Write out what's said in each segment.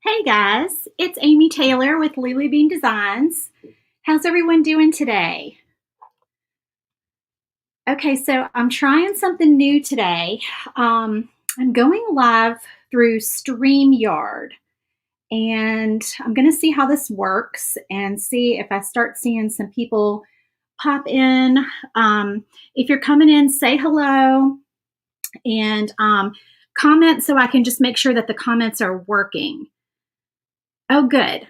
Hey guys, it's Amy Taylor with Lily Bean Designs. How's everyone doing today? Okay, so I'm trying something new today. I'm going live through StreamYard and I'm going to see how this works and see if I start seeing some people pop in. If you're coming in, say hello and comment so I can just make sure that the comments are working. Oh, good.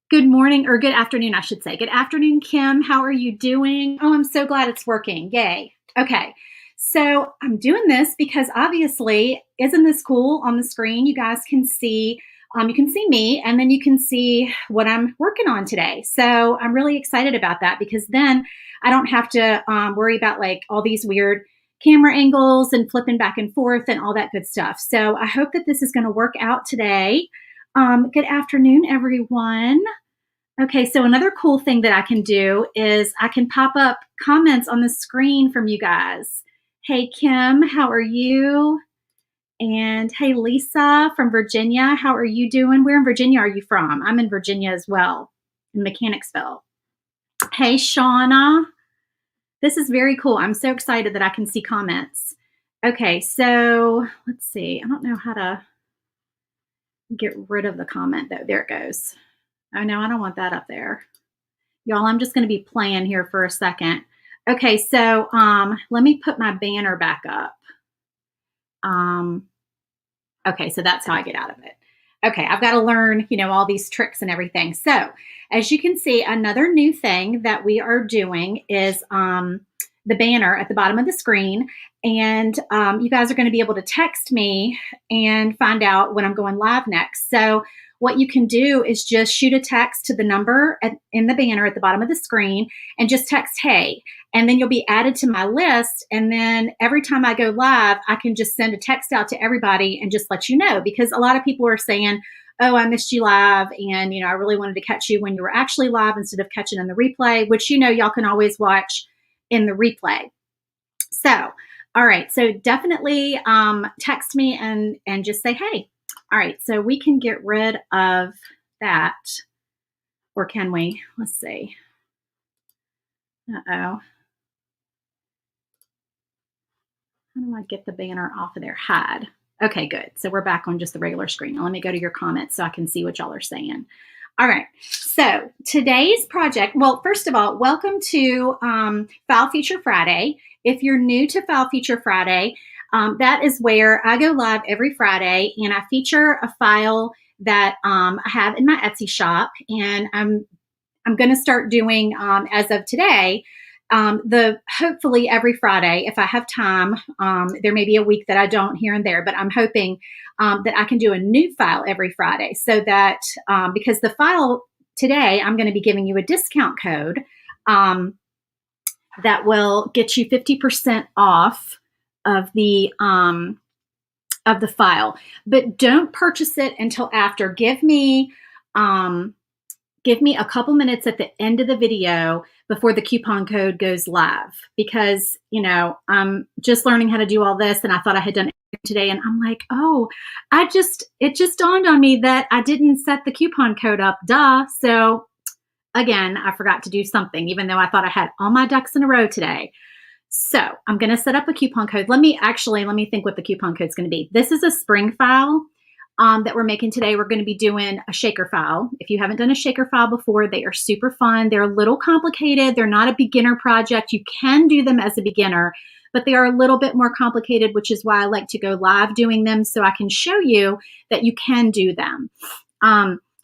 Good morning, or good afternoon, I should say. Good afternoon, Kim. How are you doing? Oh, I'm so glad it's working. Yay. Okay. So I'm doing this because obviously, isn't this cool on the screen? You guys can see, you can see me, and then you can see what I'm working on today. So I'm really excited about that because then I don't have to worry about like all these weird camera angles and flipping back and forth and all that good stuff. So I hope that this is going to work out today. Good afternoon, everyone. Okay, so another cool thing that I can do is I can pop up comments on the screen from you guys. Hey, Kim, how are you? And hey, Lisa from Virginia, how are you doing? Where in Virginia are you from? I'm in Virginia as well, in Mechanicsville. Hey, Shauna. This is very cool. I'm so excited that I can see comments. Okay, so let's see. I don't know how to get rid of the comment, though. There it goes. Oh, no, I don't want that up there. Y'all, I'm just going to be playing here for a second. Okay, so let me put my banner back up. Okay, so that's how I get out of it. Okay, I've got to learn, all these tricks and everything. So as you can see, another new thing that we are doing is the banner at the bottom of the screen. And you guys are going to be able to text me and find out when I'm going live next. So what you can do is just shoot a text to the number in the banner at the bottom of the screen and just text, hey, and then you'll be added to my list. And then every time I go live, I can just send a text out to everybody and just let you know, because a lot of people are saying, oh, I missed you live. And, I really wanted to catch you when you were actually live instead of catching in the replay, which, y'all can always watch in the replay. So, all right. So definitely text me and just say, hey. All right. So we can get rid of that. Or can we? Let's see. Uh-oh. How do I get the banner off of there? Hide. Okay, good. So we're back on just the regular screen. Now let me go to your comments so I can see what y'all are saying. All right. So today's project, well, first of all, welcome to File Feature Friday. If you're new to File Feature Friday, that is where I go live every Friday and I feature a file that I have in my Etsy shop. And I'm going to start doing, as of today, hopefully every Friday, if I have time. There may be a week that I don't here and there, but I'm hoping that I can do a new file every Friday, so that because the file today, I'm going to be giving you a discount code that will get you 50% off of the file. But don't purchase it until after. Give me a couple minutes at the end of the video before the coupon code goes live, because, I'm just learning how to do all this and I thought I had done it today. And I'm like, oh, it just dawned on me that I didn't set the coupon code up. Duh. So again, I forgot to do something, even though I thought I had all my ducks in a row today. So I'm going to set up a coupon code. Let me think what the coupon code is going to be. This is a spring file that we're making today. We're going to be doing a shaker file. If you haven't done a shaker file before, they are super fun. They're a little complicated. They're not a beginner project. You can do them as a beginner, but they are a little bit more complicated, which is why I like to go live doing them so I can show you that you can do them.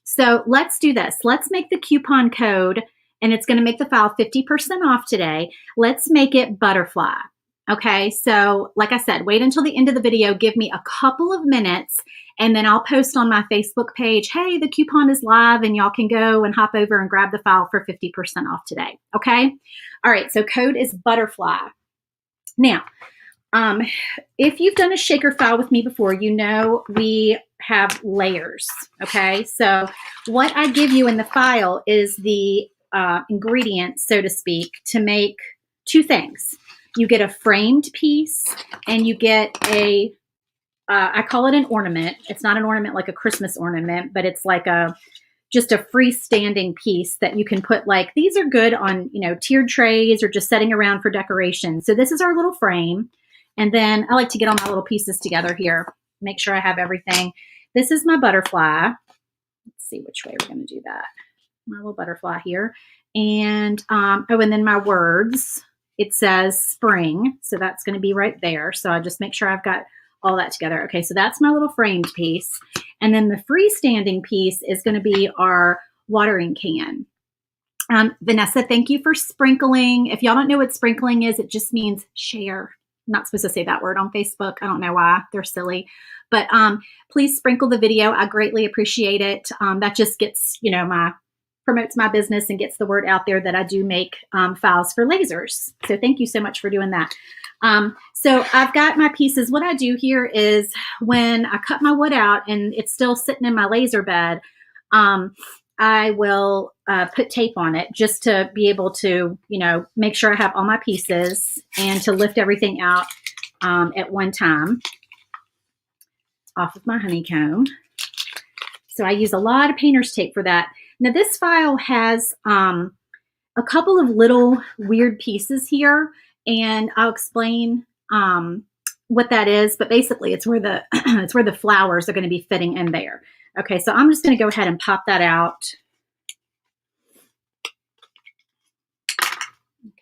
So let's do this. Let's make the coupon code, and it's going to make the file 50% off today. Let's make it butterfly. Okay, so like I said, wait until the end of the video. Give me a couple of minutes, and then I'll post on my Facebook page, hey, the coupon is live, and y'all can go and hop over and grab the file for 50% off today. Okay, all right, so code is butterfly. Now, if you've done a shaker file with me before, we have layers. Okay, so what I give you in the file is the ingredients, so to speak, to make two things. You get a framed piece and you get a I call it an ornament. It's not an ornament like a Christmas ornament, but it's like just a freestanding piece that you can put, like, these are good on, tiered trays or just setting around for decoration. So this is our little frame. And then I like to get all my little pieces together here, make sure I have everything. This is my butterfly. Let's see which way we're going to do that. My little butterfly here. And, and then my words, it says spring. So that's going to be right there. So I just make sure I've got all that together. Okay, so that's my little framed piece. And then the freestanding piece is going to be our watering can. Vanessa, thank you for sprinkling. If y'all don't know what sprinkling is, it just means share. I'm not supposed to say that word on Facebook. I don't know why. They're silly. But please sprinkle the video. I greatly appreciate it. That just gets, promotes my business and gets the word out there that I do make files for lasers. So thank you so much for doing that. So I've got my pieces. What I do here is when I cut my wood out and it's still sitting in my laser bed, I will put tape on it just to be able to, make sure I have all my pieces and to lift everything out at one time off of my honeycomb. So I use a lot of painter's tape for that. Now this file has a couple of little weird pieces here, and I'll explain what that is, but basically it's where the it's where the flowers are going to be fitting in there. Okay, so I'm just going to go ahead and pop that out.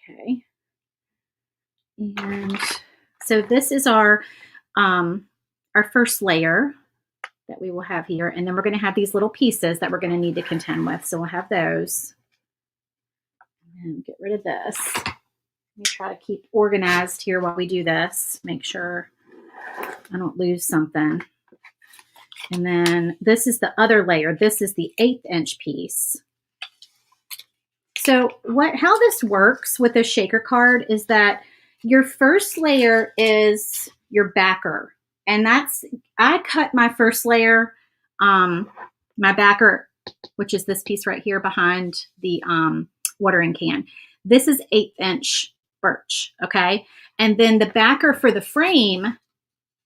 Okay, and so this is our first layer that we will have here, and then we're going to have these little pieces that we're going to need to contend with. So we'll have those, and get rid of this. Let me try to keep organized here while we do this. Make sure I don't lose something. And then this is the other layer. This is the 1/8 inch piece. So how this works with a shaker card is that your first layer is your backer. And I cut my first layer, my backer, which is this piece right here behind the watering can. This is 1/8 inch birch, okay? And then the backer for the frame,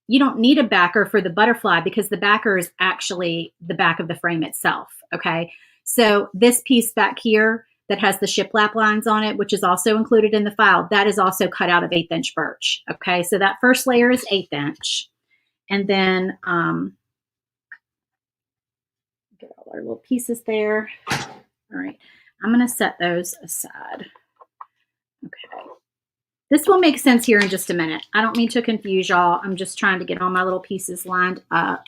you don't need a backer for the butterfly because the backer is actually the back of the frame itself, okay? So this piece back here that has the shiplap lines on it, which is also included in the file, that is also cut out of 1/8 inch birch, okay? So that first layer is 1/8 inch. And then get all our little pieces there. All right, I'm gonna set those aside. Okay. This will make sense here in just a minute. I don't mean to confuse y'all. I'm just trying to get all my little pieces lined up.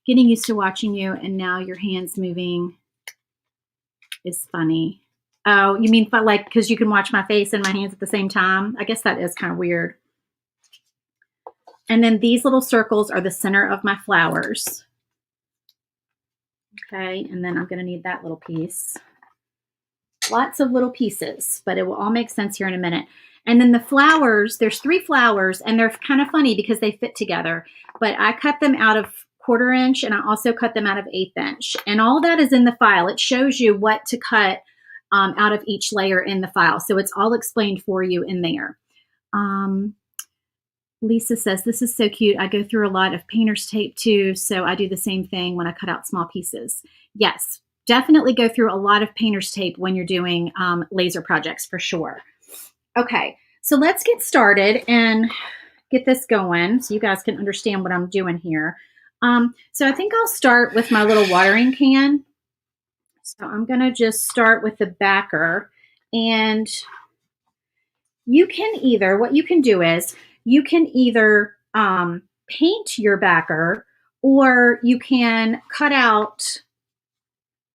Getting used to watching you and now your hands moving is funny. Oh, you mean like because you can watch my face and my hands at the same time? I guess that is kind of weird. And then these little circles are the center of my flowers. Okay, and then I'm going to need that little piece. Lots of little pieces, but it will all make sense here in a minute. And then the flowers, there's 3 flowers, and they're kind of funny because they fit together. But I cut them out of 1/4 inch, and I also cut them out of 1/8 inch. And all that is in the file. It shows you what to cut out of each layer in the file. So it's all explained for you in there. Lisa says, this is so cute. I go through a lot of painter's tape too, so I do the same thing when I cut out small pieces. Yes, definitely go through a lot of painter's tape when you're doing laser projects for sure. Okay, so let's get started and get this going so you guys can understand what I'm doing here. So I think I'll start with my little watering can. So I'm going to just start with the backer, and you can either, what you can do is you can either paint your backer, or you can cut out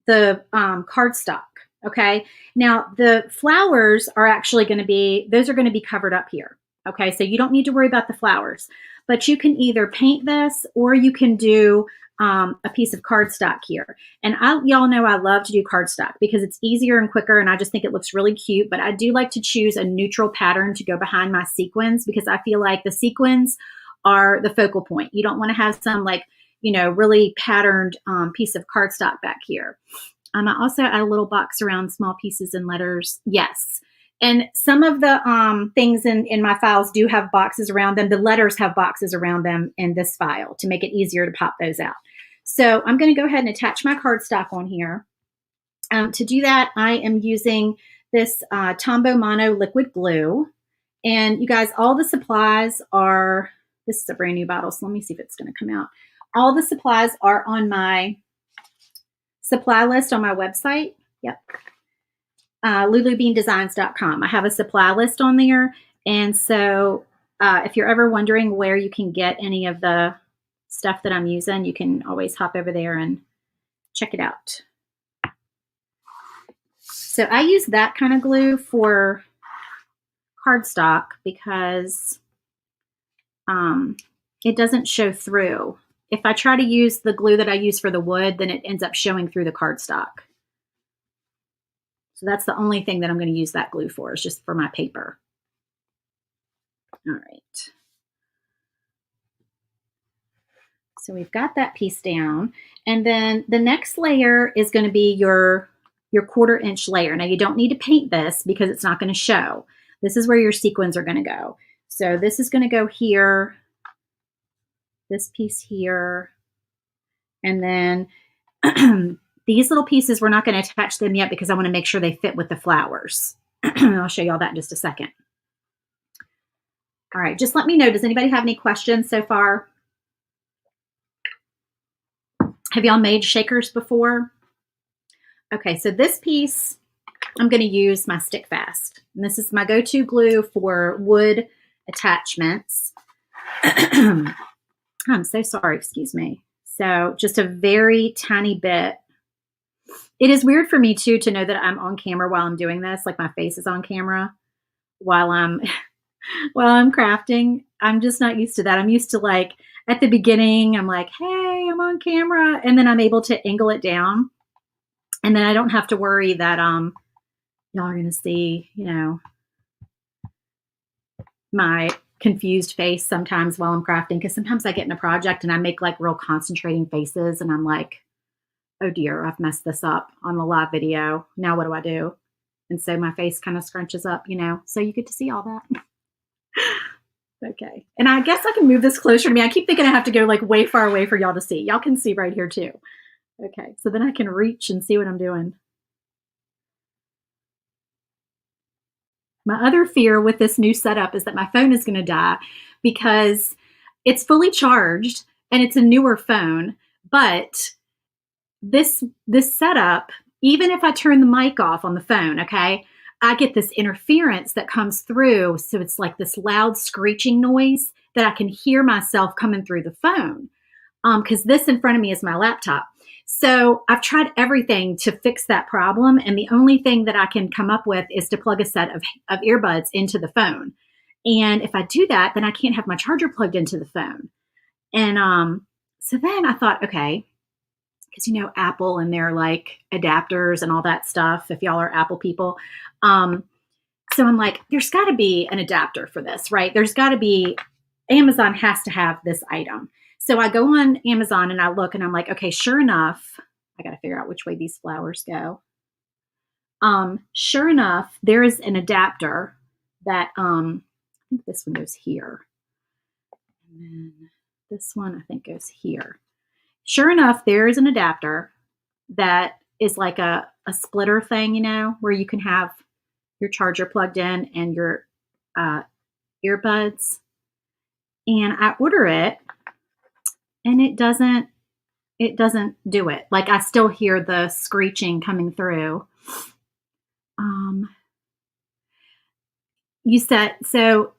the cardstock, okay? Now, the flowers are actually going to be, those are going to be covered up here, okay? So you don't need to worry about the flowers, but you can either paint this or you can do a piece of cardstock here. And y'all know I love to do cardstock because it's easier and quicker, and I just think it looks really cute, but I do like to choose a neutral pattern to go behind my sequins because I feel like the sequins are the focal point. You don't want to have some like, really patterned piece of cardstock back here. I also add a little box around small pieces and letters. Yes. And some of the things in my files do have boxes around them. The letters have boxes around them in this file to make it easier to pop those out. So I'm going to go ahead and attach my cardstock on here. To do that, I am using this Tombow Mono liquid glue. And you guys, all the supplies are, this is a brand new bottle, so let me see if it's going to come out. All the supplies are on my supply list on my website. Yep. lulubeandesigns.com. I have a supply list on there. And so if you're ever wondering where you can get any of the stuff that I'm using, you can always hop over there and check it out. So I use that kind of glue for cardstock because it doesn't show through. If I try to use the glue that I use for the wood, then it ends up showing through the cardstock. So that's the only thing that I'm going to use that glue for, is just for my paper. All right. So we've got that piece down. And then the next layer is going to be your 1/4 inch layer. Now you don't need to paint this because it's not going to show. This is where your sequins are going to go. So this is going to go here, this piece here, and then these little pieces, we're not going to attach them yet because I want to make sure they fit with the flowers. I'll show you all that in just a second. All right, just let me know. Does anybody have any questions so far? Have y'all made shakers before? Okay, so this piece, I'm going to use my Stick Fast. And this is my go-to glue for wood attachments. I'm so sorry, excuse me. So just a very tiny bit. It is weird for me too to know that I'm on camera while I'm doing this, like my face is on camera while I'm crafting. I'm just not used to that. I'm used to, like, at the beginning, I'm like, hey, I'm on camera. And then I'm able to angle it down. And then I don't have to worry that y'all are going to see, you know, my confused face sometimes while I'm crafting. Because sometimes I get in a project and I make like real concentrating faces. And I'm like, oh dear, I've messed this up on the live video. Now what do I do? And so my face kind of scrunches up, you know. So you get to see all that. Okay. And I guess I can move this closer to me. I keep thinking I have to go like way far away for y'all to see. Y'all can see right here too. Okay. So then I can reach and see what I'm doing. My other fear with this new setup is that my phone is going to die because it's fully charged and it's a newer phone. But this setup, even if I turn the mic off on the phone, okay, I get this interference that comes through. So it's like this loud screeching noise that I can hear myself coming through the phone. Because this in front of me is my laptop. So I've tried everything to fix that problem. And the only thing that I can come up with is to plug a set of earbuds into the phone. And if I do that, then I can't have my charger plugged into the phone. And so then I thought, okay, because, you know, Apple and their like adapters and all that stuff, if y'all are Apple people. So I'm like, there's got to be an adapter for this, right? There's got to be, Amazon has to have this item. So I go on Amazon and I look and I'm like, okay, sure enough, I got to figure out which way these flowers go. Sure enough, there is an adapter that, I think this one goes here. And then this one, I think, goes here. Sure enough, there is an adapter that is like a splitter thing, you know, where you can have your charger plugged in and your earbuds. And I order it and it doesn't do it. Like I still hear the screeching coming through. You said, so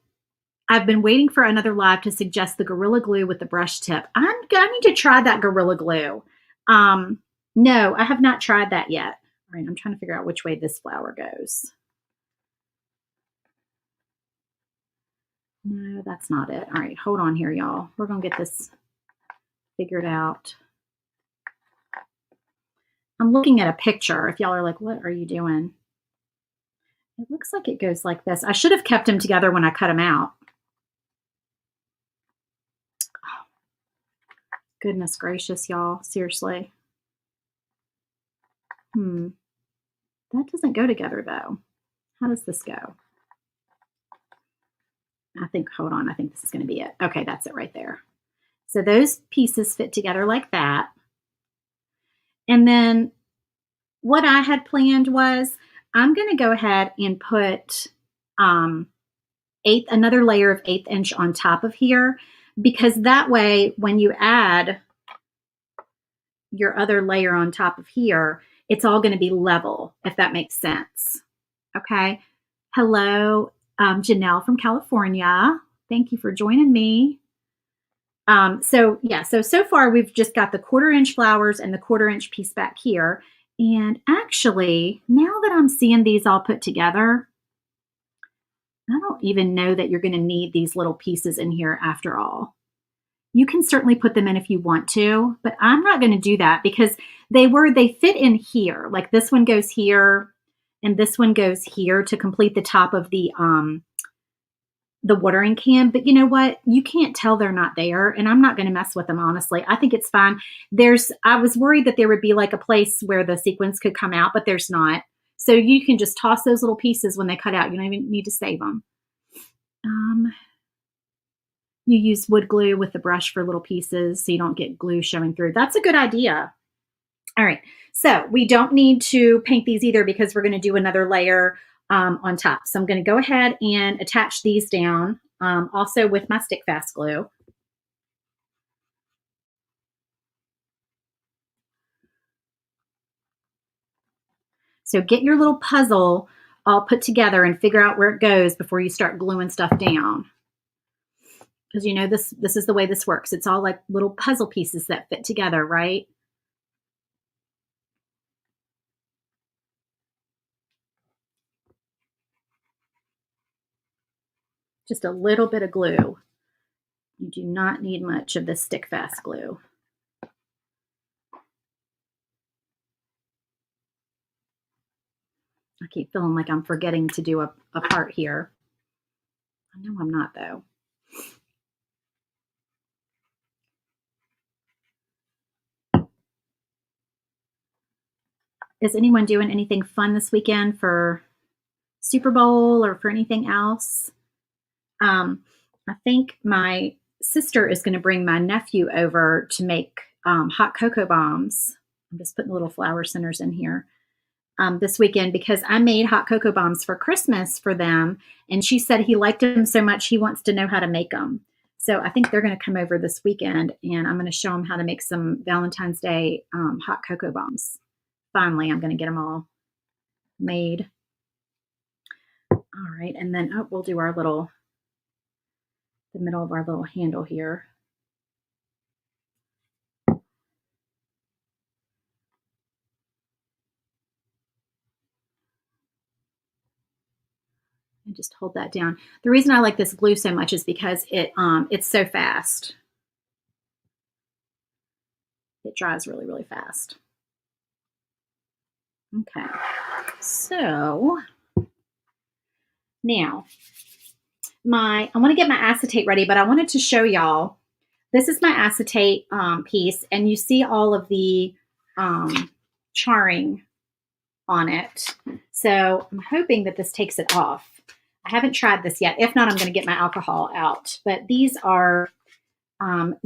I've been waiting for another live to suggest the Gorilla Glue with the brush tip. I need to try that Gorilla Glue. No, I have not tried that yet. All right, I'm trying to figure out which way this flower goes. No, that's not it. All right, hold on here, y'all. We're going to get this figured out. I'm looking at a picture. If y'all are like, what are you doing? It looks like it goes like this. I should have kept them together when I cut them out. Oh, goodness gracious, y'all. Seriously. That doesn't go together, though. How does this go? I think, hold on, I think this is going to be it. Okay, that's it right there. So those pieces fit together like that. And then what I had planned was I'm going to go ahead and put another layer of 1/8 inch on top of here, because that way when you add your other layer on top of here, it's all going to be level, if that makes sense. Okay. Hello, Janelle from California. Thank you for joining me. So far we've just got the 1/4 inch flowers and the 1/4 inch piece back here. And actually, now that I'm seeing these all put together, I don't even know that you're going to need these little pieces in here after all. You can certainly put them in if you want to, but I'm not going to do that because they fit in here. Like this one goes here and this one goes here to complete the top of the watering can. But you know what? You can't tell they're not there, and I'm not going to mess with them, honestly. I think it's fine. I was worried that there would be like a place where the sequins could come out, but there's not. So you can just toss those little pieces when they cut out. You don't even need to save them. You use wood glue with the brush for little pieces so you don't get glue showing through. That's a good idea. All right, so we don't need to paint these either because we're going to do another layer on top. So I'm going to go ahead and attach these down also with my stick fast glue. So get your little puzzle all put together and figure out where it goes before you start gluing stuff down. Because you know this is the way this works. It's all like little puzzle pieces that fit together, right? Just a little bit of glue. You do not need much of this stick fast glue. I keep feeling like I'm forgetting to do a part here. I know I'm not, though. Is anyone doing anything fun this weekend for Super Bowl or for anything else? I think my sister is going to bring my nephew over to make hot cocoa bombs. I'm just putting little flower centers in here this weekend because I made hot cocoa bombs for Christmas for them. And she said he liked them so much he wants to know how to make them. So I think they're going to come over this weekend and I'm going to show them how to make some Valentine's Day hot cocoa bombs. Finally, I'm going to get them all made. All right, and then we'll do the middle of our little handle here. And just hold that down. The reason I like this glue so much is because it's so fast. It dries really, really fast. Okay, so now I want to get my acetate ready, but I wanted to show y'all. This is my acetate piece, and you see all of the charring on it. So I'm hoping that this takes it off. I haven't tried this yet. If not, I'm going to get my alcohol out. But these are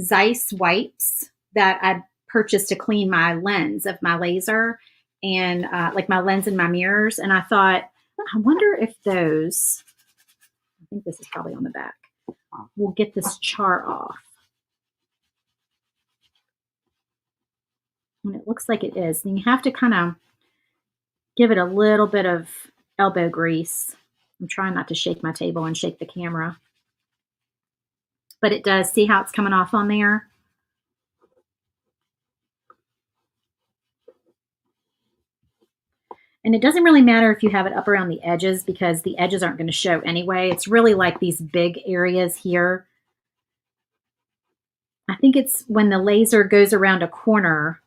Zeiss wipes that I purchased to clean my lens of my laser and like my lens and my mirrors. And I thought, I wonder if those, I think this is probably on the back, will get this char off. And it looks like it is. And you have to kind of give it a little bit of elbow grease. I'm trying not to shake my table and shake the camera. But it does. See how it's coming off on there? And it doesn't really matter if you have it up around the edges because the edges aren't going to show anyway. It's really like these big areas here. I think it's when the laser goes around a corner,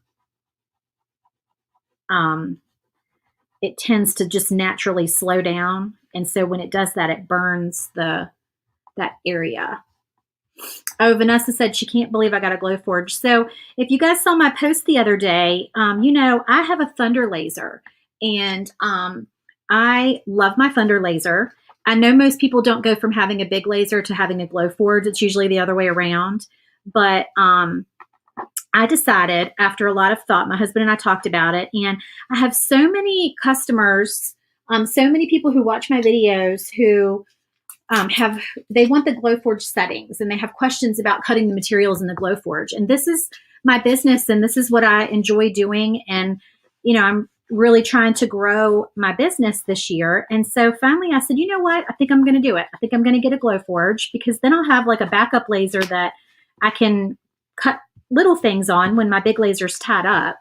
it tends to just naturally slow down. And so when it does that, it burns that area. Oh, Vanessa said she can't believe I got a Glowforge. So if you guys saw my post the other day, you know, I have a Thunder laser. And I love my Thunder laser. I know most people don't go from having a big laser to having a Glowforge. It's usually the other way around. But I decided after a lot of thought, my husband and I talked about it, and I have so many customers, so many people who watch my videos who they want the Glowforge settings and they have questions about cutting the materials in the Glowforge. And this is my business and this is what I enjoy doing. And, I'm really trying to grow my business this year. And so finally I said, you know what? I think I'm going to do it. I think I'm going to get a Glowforge because then I'll have like a backup laser that I can cut little things on when my big laser's tied up.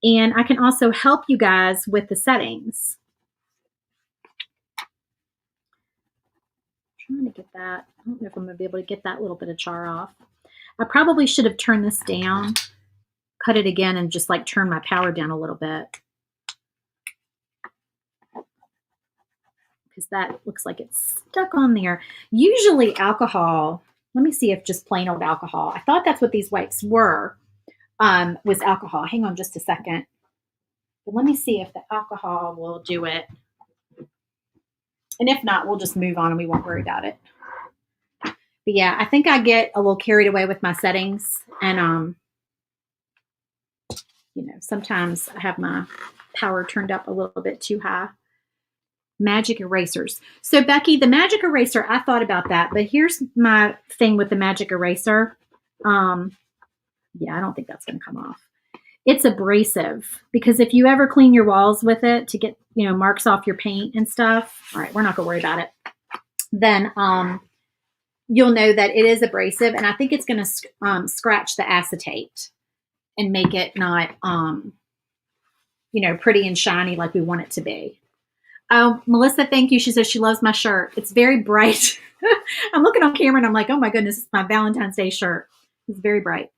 And I can also help you guys with the settings. Trying to get that. I don't know if I'm going to be able to get that little bit of char off. I probably should have turned this down, cut it again, and just like turn my power down a little bit. Because that looks like it's stuck on there. Usually alcohol, let me see if just plain old alcohol. I thought that's what these wipes were, was alcohol. Hang on just a second. But let me see if the alcohol will do it. And if not, we'll just move on and we won't worry about it. But yeah, I think I get a little carried away with my settings. And, sometimes I have my power turned up a little bit too high. Magic erasers. So Becky, the magic eraser, I thought about that. But here's my thing with the magic eraser. Yeah, I don't think that's going to come off. It's abrasive because if you ever clean your walls with it to get, marks off your paint and stuff, all right, we're not gonna worry about it. Then you'll know that it is abrasive, and I think it's gonna scratch the acetate and make it not, pretty and shiny like we want it to be. Oh, Melissa, thank you. She says she loves my shirt. It's very bright. I'm looking on camera and I'm like, oh my goodness, it's my Valentine's Day shirt. It's very bright.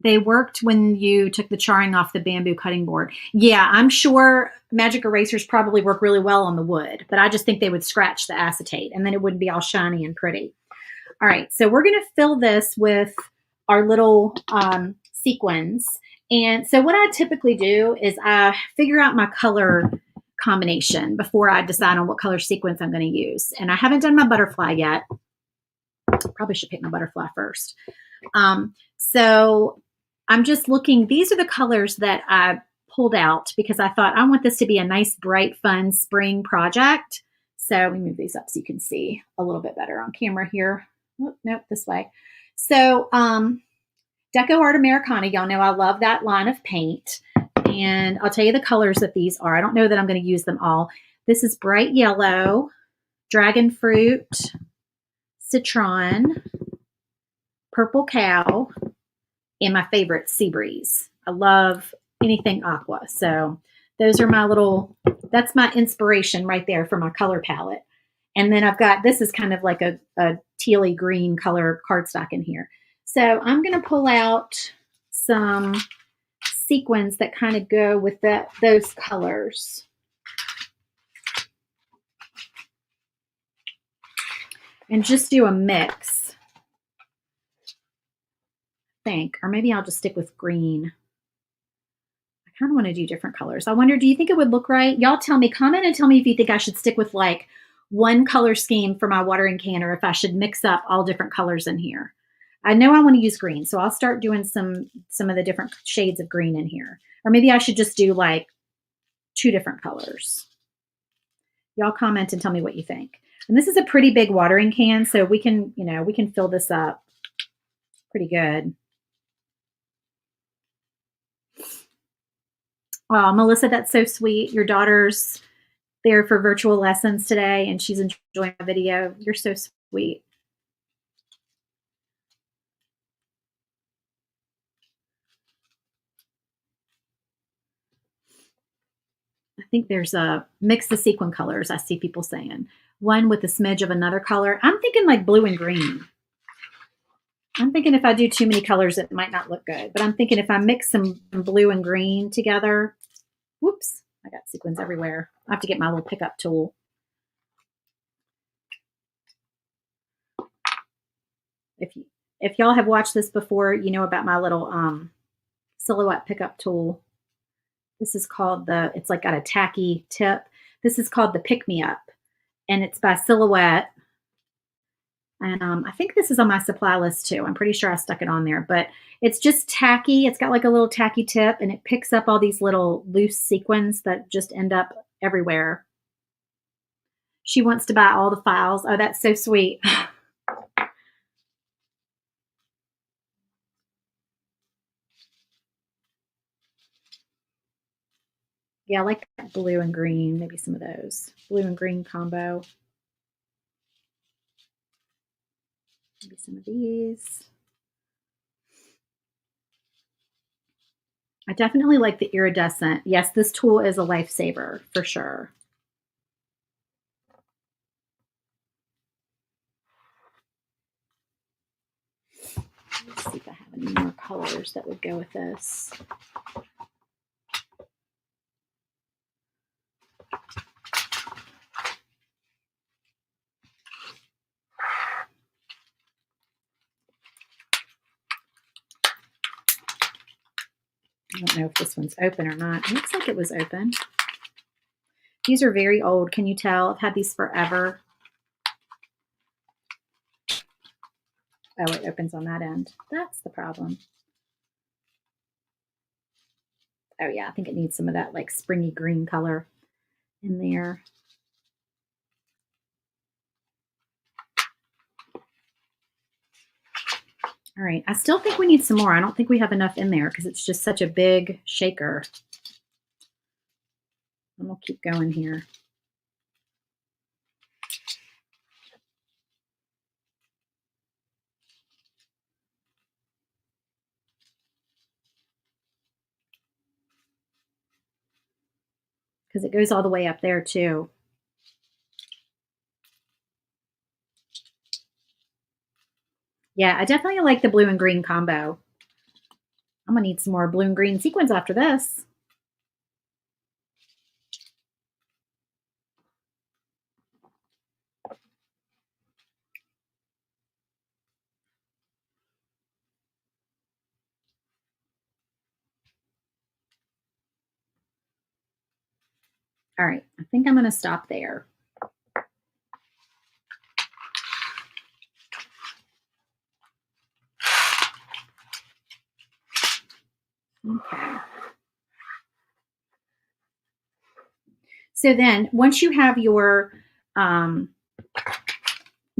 They worked when you took the charring off the bamboo cutting board. Yeah, I'm sure magic erasers probably work really well on the wood, but I just think they would scratch the acetate and then it wouldn't be all shiny and pretty. All right, so we're going to fill this with our little sequins. And so what I typically do is I figure out my color combination before I decide on what color sequence I'm going to use. And I haven't done my butterfly yet. Probably should pick my butterfly first. So I'm just looking, these are the colors that I pulled out because I thought I want this to be a nice, bright, fun spring project. So let me move these up so you can see a little bit better on camera here. Oh, nope, this way. So Deco Art Americana, y'all know I love that line of paint. And I'll tell you the colors that these are. I don't know that I'm going to use them all. This is bright yellow, dragon fruit, citron, purple cow, and my favorite, sea breeze. I love anything aqua. So those are my that's my inspiration right there for my color palette. And then I've got, this is kind of like a tealy green color cardstock in here. So I'm going to pull out some sequins that kind of go with those colors. And just do a mix. Think, or maybe I'll just stick with green. I kind of want to do different colors. I wonder, do you think it would look right? Y'all tell me, comment and tell me if you think I should stick with like one color scheme for my watering can or if I should mix up all different colors in here. I know I want to use green, so I'll start doing some of the different shades of green in here. Or maybe I should just do like 2 different colors. Y'all comment and tell me what you think. And this is a pretty big watering can, so we can, we can fill this up pretty good. Oh, Melissa, that's so sweet. Your daughter's there for virtual lessons today, and she's enjoying my video. You're so sweet. I think there's a mix the sequin colors. I see people saying one with a smidge of another color. I'm thinking like blue and green. I'm thinking if I do too many colors, it might not look good. But I'm thinking if I mix some blue and green together, whoops, I got sequins everywhere. I have to get my little pickup tool. If y'all have watched this before, you know about my little silhouette pickup tool This is called it's like got a tacky tip. This is called the Pick Me Up, and it's by Silhouette. And I think this is on my supply list too. I'm pretty sure I stuck it on there, but it's just tacky. It's got like a little tacky tip, and it picks up all these little loose sequins that just end up everywhere. She wants to buy all the files. Oh, that's so sweet. Yeah, I like that blue and green. Maybe some of those. Blue and green combo. Maybe some of these. I definitely like the iridescent. Yes, this tool is a lifesaver for sure. Let's see if I have any more colors that would go with this. I don't know if this one's open or not. It looks like it was open. These are very old. Can you tell? I've had these forever. Oh, it opens on that end. That's the problem. Oh yeah, I think it needs some of that like springy green color in there. All right, I still think we need some more. I don't think we have enough in there because it's just such a big shaker. And we'll keep going here. Because it goes all the way up there too. Yeah, I definitely like the blue and green combo. I'm gonna need some more blue and green sequins after this. All right, I think I'm gonna stop there. Okay. So then once you have your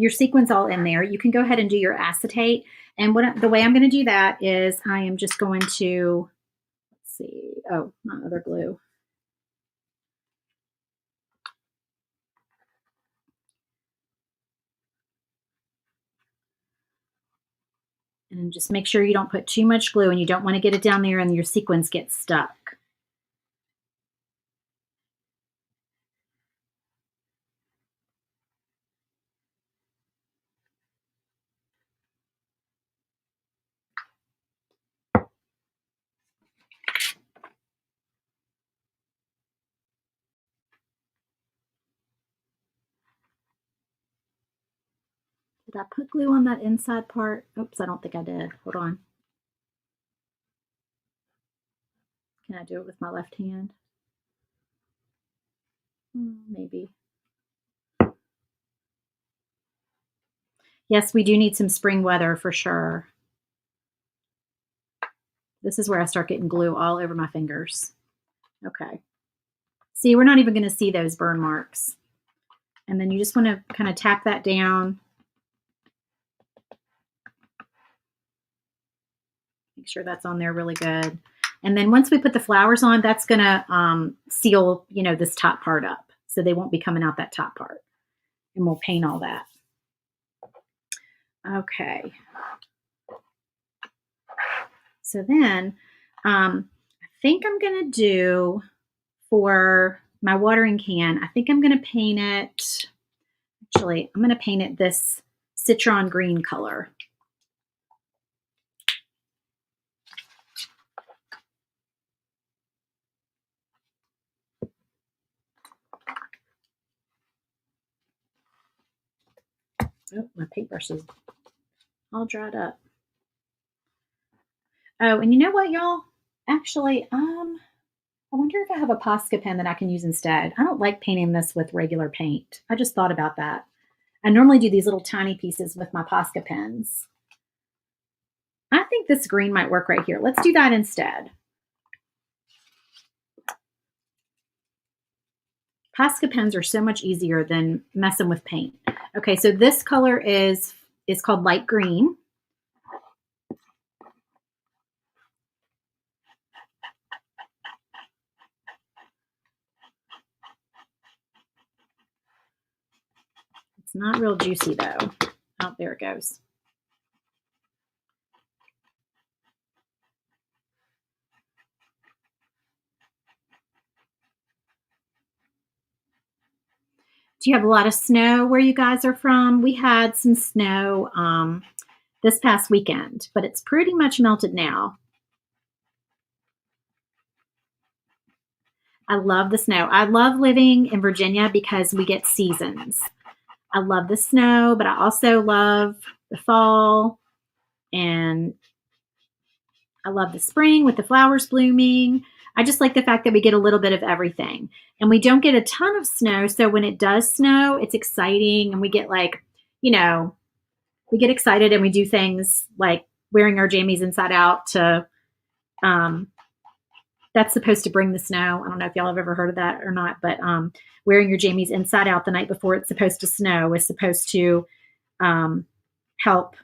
sequins all in there, you can go ahead and do your acetate. And the way I'm going to do that is I am just going to, let's see, oh, not other glue. And just make sure you don't put too much glue and you don't want to get it down there and your sequins get stuck. Did I put glue on that inside part? Oops, I don't think I did. Hold on. Can I do it with my left hand? Maybe. Yes, we do need some spring weather for sure. This is where I start getting glue all over my fingers. Okay. See, we're not even going to see those burn marks. And then you just want to kind of tap that down. Make sure that's on there really good. And then once we put the flowers on, that's going to seal, this top part up. So they won't be coming out that top part. And we'll paint all that. Okay. So then I think I'm going to do for my watering can, I think I'm going to paint it. Actually, I'm going to paint it this citron green color. Oh, my paintbrush is all dried up. Oh, and you know what, y'all? Actually, I wonder if I have a Posca pen that I can use instead. I don't like painting this with regular paint. I just thought about that. I normally do these little tiny pieces with my Posca pens. I think this green might work right here. Let's do that instead. Posca pens are so much easier than messing with paint. Okay, so this color is called light green. It's not real juicy though. Oh, there it goes. Do you have a lot of snow where you guys are from? We had some snow this past weekend, but it's pretty much melted now. I love the snow. I love living in Virginia because we get seasons. I love the snow, but I also love the fall, and I love the spring with the flowers blooming. I just like the fact that we get a little bit of everything. And we don't get a ton of snow, so when it does snow, it's exciting, and we get like, we get excited and we do things like wearing our jammies inside out to that's supposed to bring the snow. I don't know if y'all have ever heard of that or not, but wearing your jammies inside out the night before it's supposed to snow is supposed to help,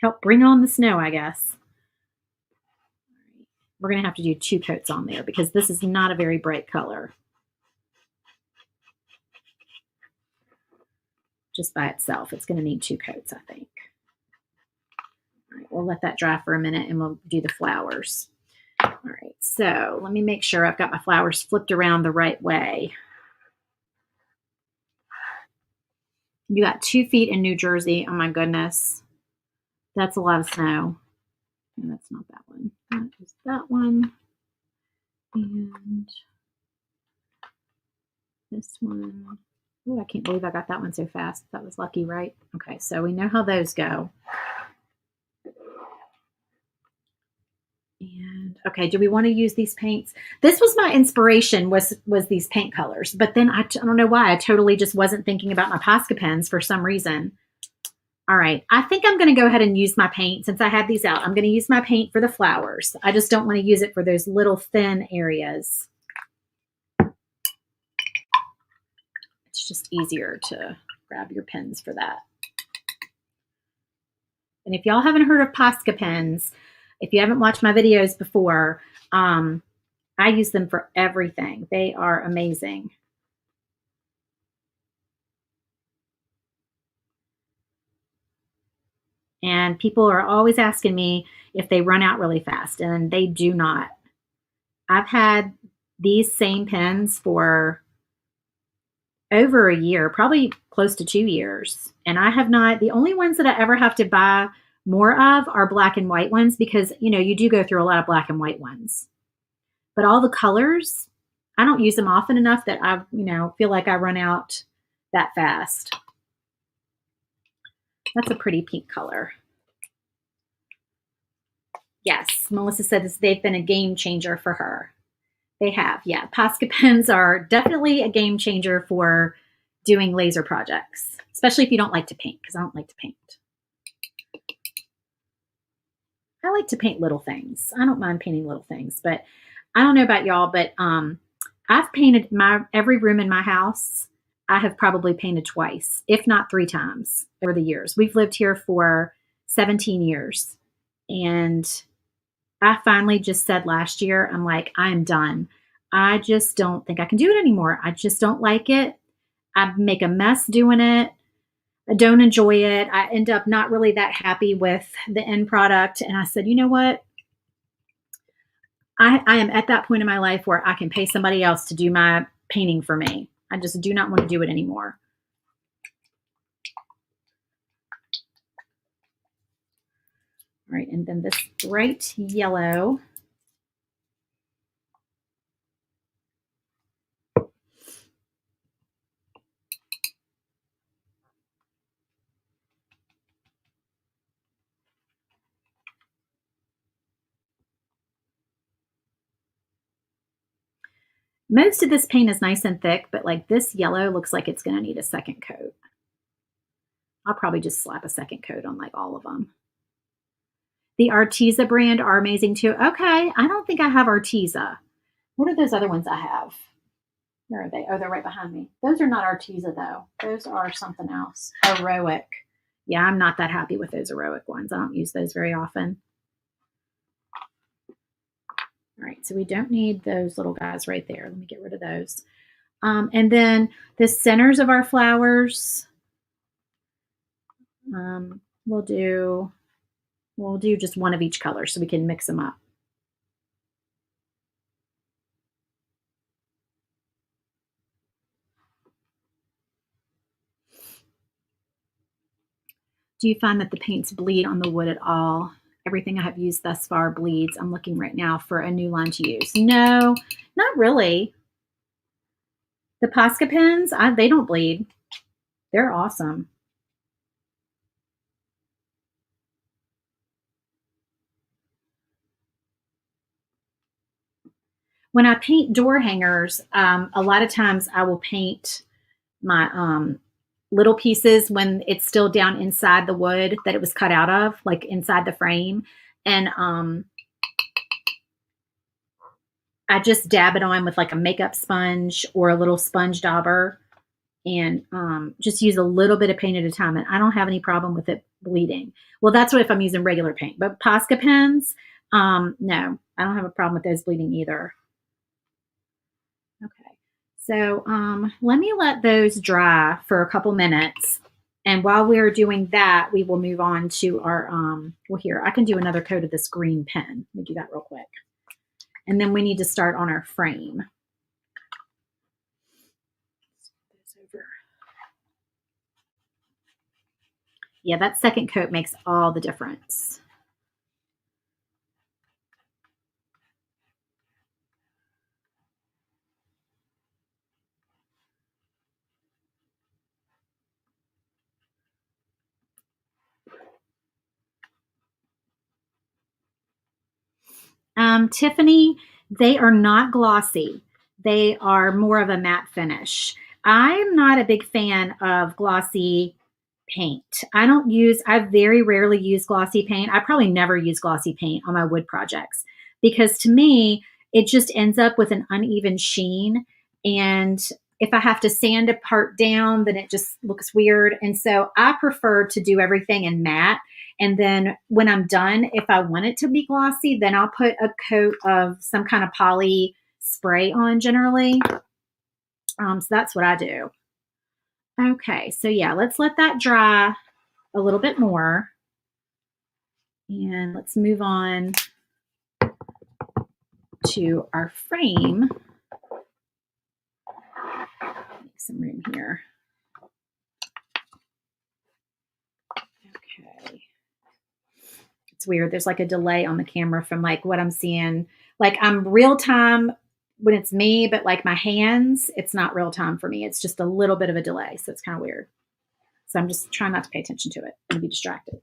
help bring on the snow, I guess. We're going to have to do 2 coats on there because this is not a very bright color. Just by itself, it's going to need 2 coats, I think. All right, we'll let that dry for a minute and we'll do the flowers. All right, so let me make sure I've got my flowers flipped around the right way. You got 2 feet in New Jersey. Oh my goodness. That's a lot of snow. No, that's not that one. That is that one. And this one. Oh, I can't believe I got that one so fast. That was lucky, right? Okay, so we know how those go. And okay, do we want to use these paints? This was my inspiration was these paint colors, but then I don't know why I totally just wasn't thinking about my Posca pens for some reason. All right, I think I'm going to go ahead and use my paint since I had these out. I'm going to use my paint for the flowers. I just don't want to use it for those little thin areas. It's just easier to grab your pens for that. And if y'all haven't heard of Posca pens, if you haven't watched my videos before, I use them for everything. They are amazing. And people are always asking me if they run out really fast, and they do not. I've had these same pens for over a year, probably close to 2 years. And I have not, the only ones that I ever have to buy more of are black and white ones because, you do go through a lot of black and white ones. But all the colors, I don't use them often enough that I, feel like I run out that fast. That's a pretty pink color. Yes, Melissa said they've been a game changer for her. They have, yeah. Posca pens are definitely a game changer for doing laser projects, especially if you don't like to paint, because I don't like to paint. I like to paint little things. I don't mind painting little things, but I don't know about y'all, but I've painted every room in my house. I have probably painted twice, if not 3 times over the years. We've lived here for 17 years. And I finally just said last year, I'm like, I am done. I just don't think I can do it anymore. I just don't like it. I make a mess doing it. I don't enjoy it. I end up not really that happy with the end product. And I said, you know what? I am at that point in my life where I can pay somebody else to do my painting for me. I just do not want to do it anymore. All right, and then this bright yellow. Most of this paint is nice and thick, but like this yellow looks like it's gonna need a second coat. I'll probably just slap a second coat on like all of them. The Arteza brand are amazing too. Okay, I don't think I have Arteza. What are those other ones I have? Where are they? Oh, they're right behind me. Those are not Arteza though. Those are something else. Heroic. Yeah, I'm not that happy with those Heroic ones. I don't use those very often. All right, so we don't need those little guys right there. Let me get rid of those. And then the centers of our flowers, we'll do just one of each color so we can mix them up. Do you find that the paints bleed on the wood at all? Everything I have used thus far bleeds. I'm looking right now for a new line to use. No, not really. The Posca pens, they don't bleed. They're awesome. When I paint door hangers, a lot of times I will paint my little pieces when it's still down inside the wood that it was cut out of, like inside the frame. And I just dab it on with like a makeup sponge or a little sponge dauber and just use a little bit of paint at a time. And I don't have any problem with it bleeding. Well, that's what if I'm using regular paint. But Posca pens, no, I don't have a problem with those bleeding either. Okay. So let me let those dry for a couple minutes. And while we're doing that, we will move on to our, well, here, I can do another coat of this green pen. Let me do that real quick. And then we need to start on our frame. Yeah, that second coat makes all the difference. Tiffany, they are not glossy. They are more of a matte finish. I'm not a big fan of glossy paint. I very rarely use glossy paint. I probably never use glossy paint on my wood projects because to me, it just ends up with an uneven sheen. And if I have to sand a part down, then it just looks weird. And so I prefer to do everything in matte. And then when I'm done, if I want it to be glossy, then I'll put a coat of some kind of poly spray on generally. So that's what I do. Okay, so yeah, let's let that dry a little bit more. And let's move on to our frame. Make some room here. Okay. It's weird. There's like a delay on the camera from like what I'm seeing. Like I'm real time when it's me, but like my hands, it's not real time for me. It's just a little bit of a delay. So it's kind of weird. So I'm just trying not to pay attention to it and be distracted.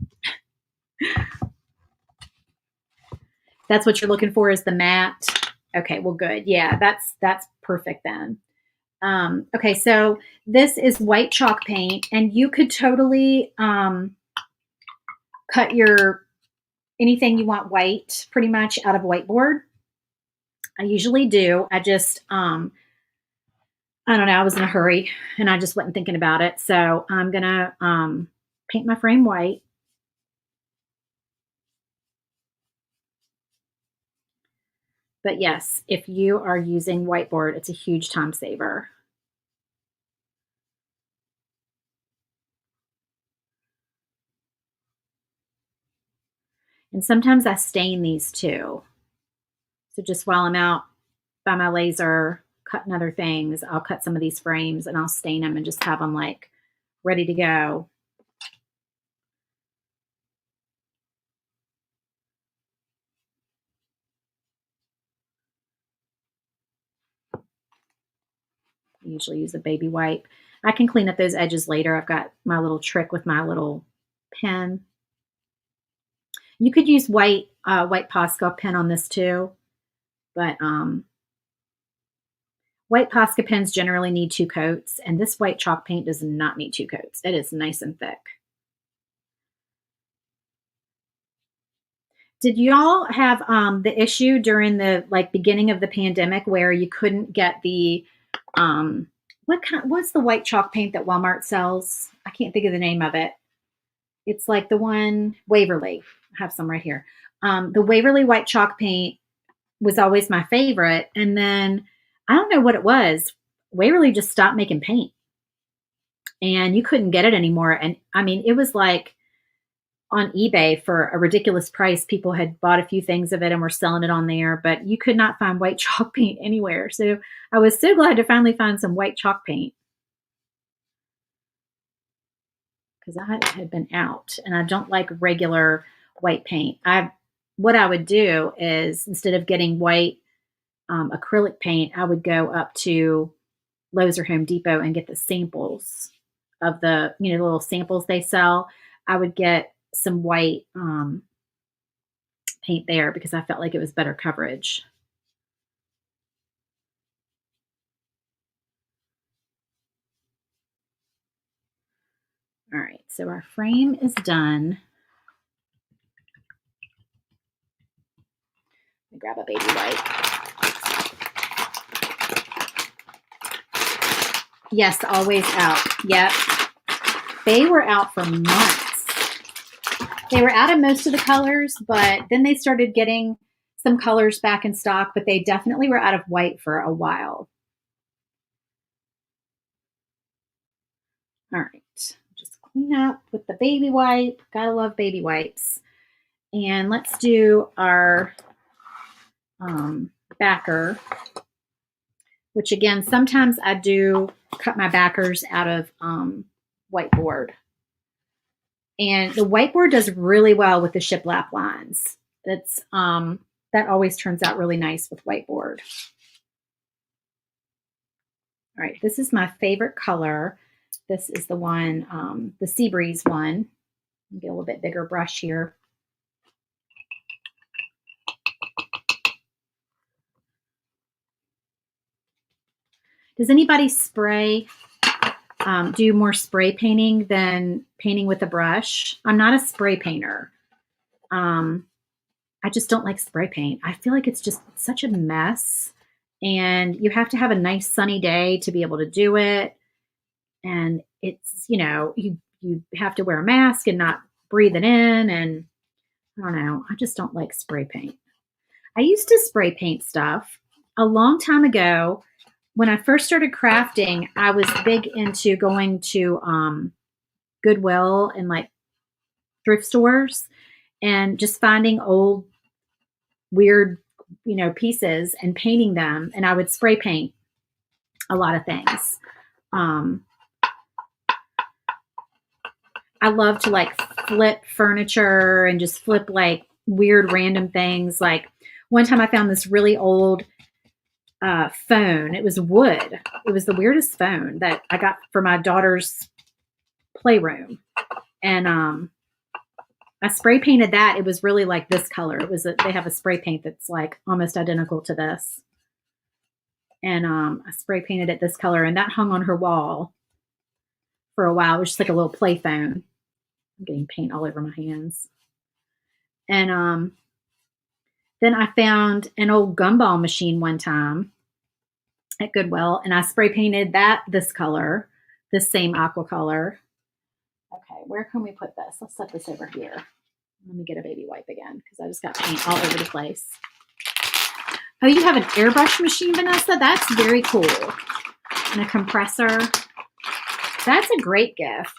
That's what you're looking for is the matte. Okay, well, good. Yeah, that's perfect then. Okay, so this is white chalk paint, and you could totally cut your anything you want white pretty much out of whiteboard. I usually do. I just I don't know. I was in a hurry and I just wasn't thinking about it. So I'm gonna paint my frame white. But yes, if you are using whiteboard, it's a huge time saver. And sometimes I stain these too. So just while I'm out by my laser cutting other things, I'll cut some of these frames and I'll stain them and just have them like ready to go. I usually use a baby wipe. I can clean up those edges later. I've got my little trick with my little pen. You could use white Posca pen on this too, but White Posca pens generally need 2 coats, and this white chalk paint does not need 2 coats. It is nice and thick. Did y'all have the issue during the beginning of the pandemic where you couldn't get the what's the white chalk paint that Walmart sells? I can't think of the name of it. It's like the one Waverly. I have some right here. The Waverly white chalk paint was always my favorite, and then I don't know what it was. Waverly just stopped making paint, and you couldn't get it anymore. And I mean, it was like on eBay for a ridiculous price. People had bought a few things of it and were selling it on there, but you could not find white chalk paint anywhere. So I was so glad to finally find some white chalk paint because I had been out, and I don't like regular white paint. What I would do is instead of getting white acrylic paint, I would go up to Lowe's or Home Depot and get the samples of the little samples they sell. I would get some white paint there because I felt like it was better coverage. All right, so our frame is done. Let me grab a baby wipe. Yes, always out. Yep. They were out for months. They were out of most of the colors, but then they started getting some colors back in stock, but they definitely were out of white for a while. All right, just clean up with the baby wipe. Gotta love baby wipes. And let's do our backer, which again, sometimes I do cut my backers out of whiteboard. And the whiteboard does really well with the shiplap lines. That's that always turns out really nice with whiteboard. All right, this is my favorite color. This is the one, the Seabreeze one. Get a little bit bigger brush here. Does anybody spray, do more spray painting than painting with a brush? I'm not a spray painter. I just don't like spray paint. I feel like it's just such a mess, and you have to have a nice sunny day to be able to do it. And it's, you have to wear a mask and not breathe it in. And I don't know. I just don't like spray paint. I used to spray paint stuff a long time ago. When I first started crafting, I was big into going to Goodwill and like thrift stores and just finding old weird, pieces and painting them. And I would spray paint a lot of things. I love to like flip furniture and just flip like weird random things. Like one time I found this really old phone. It was wood. It was the weirdest phone that I got for my daughter's playroom. And I spray painted that. It was really like this color. They have a spray paint that's like almost identical to this. And I spray painted it this color, and that hung on her wall for a while. It was just like a little play phone. I'm getting paint all over my hands. And then I found an old gumball machine one time at Goodwill, and I spray painted that this color, this same aqua color. Okay, where can we put this? Let's set this over here. Let me get a baby wipe again because I just got paint all over the place. Oh, you have an airbrush machine, Vanessa? That's very cool. And a compressor. That's a great gift.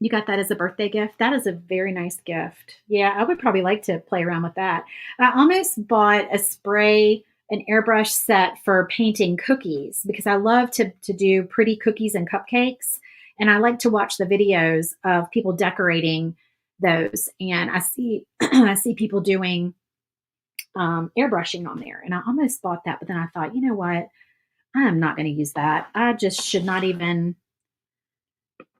You got that as a birthday gift? That is a very nice gift. Yeah, I would probably like to play around with that. I almost bought an airbrush set for painting cookies because I love to do pretty cookies and cupcakes. And I like to watch the videos of people decorating those. And I see I see people doing airbrushing on there. And I almost bought that, but then I thought, you know what? I'm not going to use that. I just should not even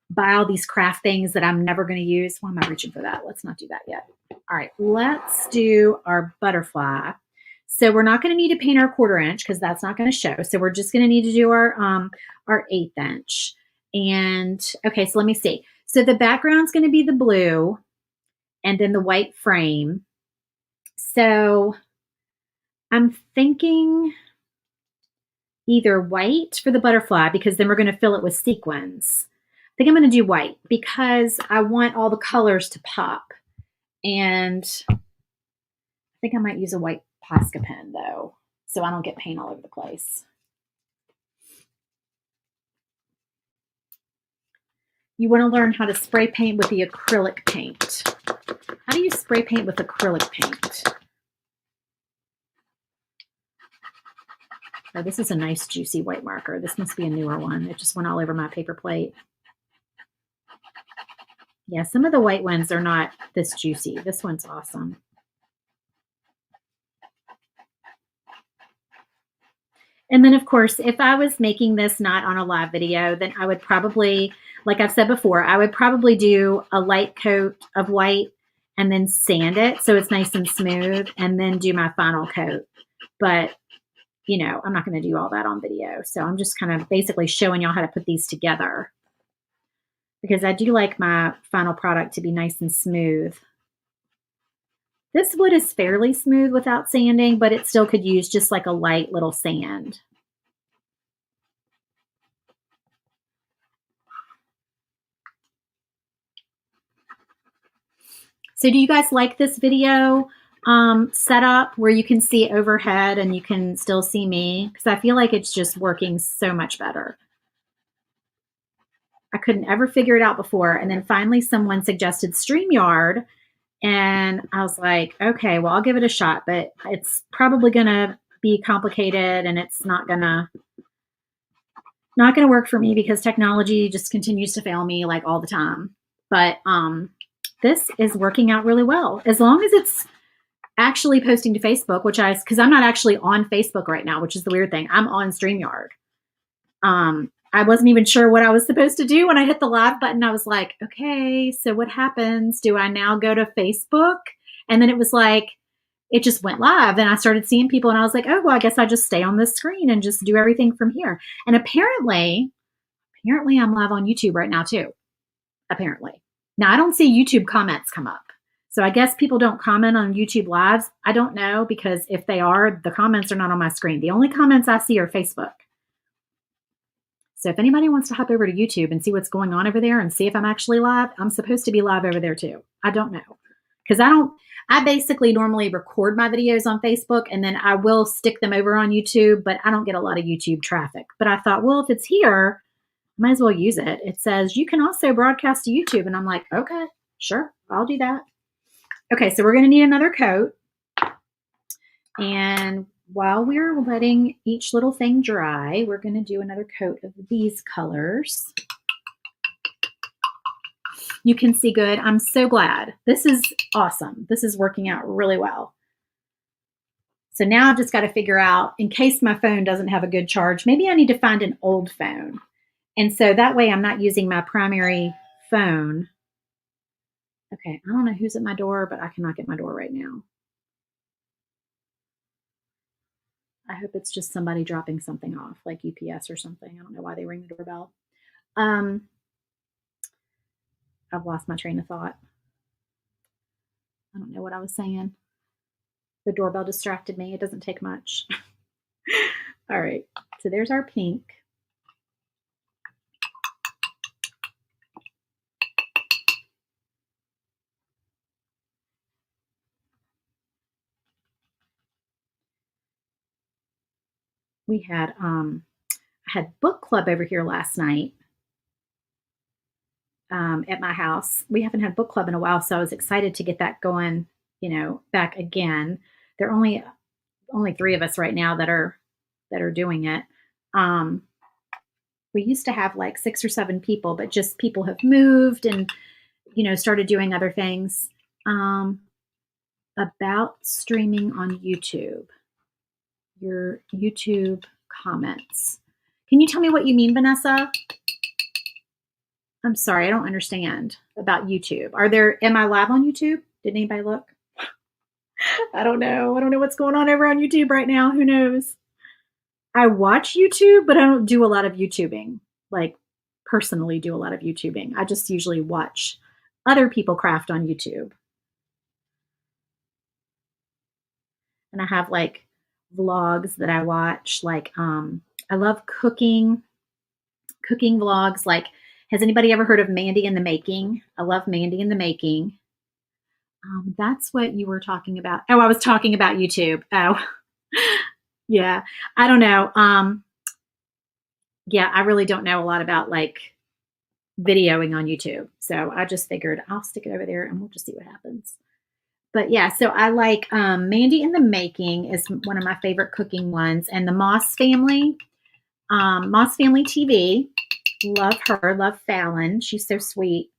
buy all these craft things that I'm never going to use. Why am I reaching for that? Let's not do that yet. All right, let's do our butterfly. So we're not going to need to paint our 1/4 inch because that's not going to show. So we're just going to need to do our 1/8 inch. And okay, so let me see. So the background's going to be the blue and then the white frame. So I'm thinking either white for the butterfly because then we're going to fill it with sequins. I think I'm going to do white because I want all the colors to pop. And I think I might use a white Posca pen though, so I don't get paint all over the place. You want to learn how to spray paint with the acrylic paint. How do you spray paint with acrylic paint? Oh, this is a nice juicy white marker. This must be a newer one. It just went all over my paper plate. Yeah, some of the white ones are not this juicy. This one's awesome. And then, of course, if I was making this not on a live video, then I would probably, like I've said before, I would probably do a light coat of white and then sand it so it's nice and smooth and then do my final coat. But, you know, I'm not going to do all that on video. So I'm just kind of basically showing y'all how to put these together because I do like my final product to be nice and smooth. This wood is fairly smooth without sanding, but it still could use just like a light little sand. So do you guys like this video setup where you can see overhead and you can still see me? Because I feel like it's just working so much better. I couldn't ever figure it out before. And then finally someone suggested StreamYard. And I was like, okay, well, I'll give it a shot, but it's probably going to be complicated and it's not going to work for me because technology just continues to fail me like all the time. But this is working out really well. As long as it's actually posting to Facebook, because I'm not actually on Facebook right now, which is the weird thing. I'm on StreamYard. I wasn't even sure what I was supposed to do when I hit the live button. I was like, okay, so what happens? Do I now go to Facebook? And then it was like, it just went live and I started seeing people and I was like, oh, well, I guess I just stay on this screen and just do everything from here. And apparently I'm live on YouTube right now too. Apparently. Now I don't see YouTube comments come up. So I guess people don't comment on YouTube lives. I don't know because if they are, the comments are not on my screen. The only comments I see are Facebook. So if anybody wants to hop over to YouTube and see what's going on over there and see if I'm actually live, I'm supposed to be live over there too. I don't know. Because I basically normally record my videos on Facebook and then I will stick them over on YouTube, but I don't get a lot of YouTube traffic. But I thought, well, if it's here, I might as well use it. It says you can also broadcast to YouTube. And I'm like, okay, sure, I'll do that. Okay, so we're going to need another coat. And while we're letting each little thing dry, we're going to do another coat of these colors. You can see good. I'm so glad. This is awesome. This is working out really well. So now I've just got to figure out, in case my phone doesn't have a good charge, maybe I need to find an old phone. And so that way I'm not using my primary phone. Okay, I don't know who's at my door, but I cannot get my door right now. I hope it's just somebody dropping something off, like UPS or something. I don't know why they ring the doorbell. I've lost my train of thought. I don't know what I was saying. The doorbell distracted me. It doesn't take much. All right, so there's our pink. We had I had book club over here last night at my house. We haven't had book club in a while, so I was excited to get that going, you know, back again. There are only 3 of us right now that are doing it. We used to have like 6 or 7 people, but just people have moved and, you know, started doing other things. About streaming on YouTube. Your YouTube comments. Can you tell me what you mean, Vanessa? I'm sorry, I don't understand about YouTube. Am I live on YouTube? Did anybody look? I don't know. I don't know what's going on over on YouTube right now. Who knows? I watch YouTube, but I don't do a lot of YouTubing. Like, personally do a lot of YouTubing. I just usually watch other people craft on YouTube. And I have like vlogs that I watch. Like, I love cooking vlogs. Like, has anybody ever heard of Mandy in the Making? I love Mandy in the Making. That's what you were talking about. Oh, I was talking about YouTube. Oh, yeah. I don't know. Yeah, I really don't know a lot about like videoing on YouTube. So I just figured I'll stick it over there and we'll just see what happens. But yeah, so I like Mandy in the Making is one of my favorite cooking ones, and the Moss Family TV. Love her. Love Fallon. She's so sweet,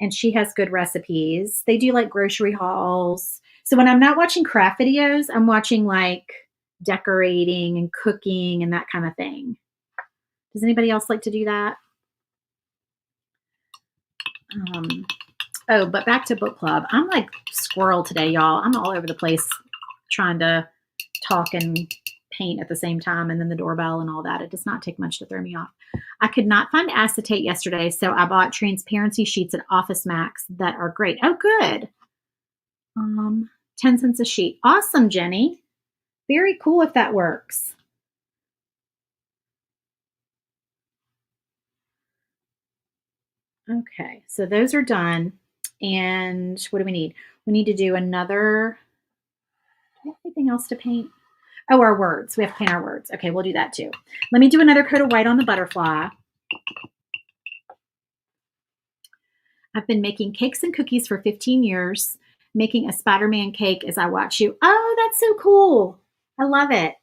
and she has good recipes. They do like grocery hauls. So when I'm not watching craft videos, I'm watching like decorating and cooking and that kind of thing. Does anybody else like to do that? Oh, but back to book club. I'm like squirrel today, y'all. I'm all over the place trying to talk and paint at the same time, and then the doorbell and all that. It does not take much to throw me off. I could not find acetate yesterday, so I bought transparency sheets at Office Max that are great. Oh, good. 10 cents a sheet. Awesome, Jenny. Very cool if that works. Okay, so those are done. And what do we need? We need to do another. Do we have anything else to paint? Oh, our words. We have to paint our words. Okay, we'll do that too. Let me do another coat of white on the butterfly. I've been making cakes and cookies for 15 years, making a Spider-Man cake as I watch you. Oh, that's so cool. I love it.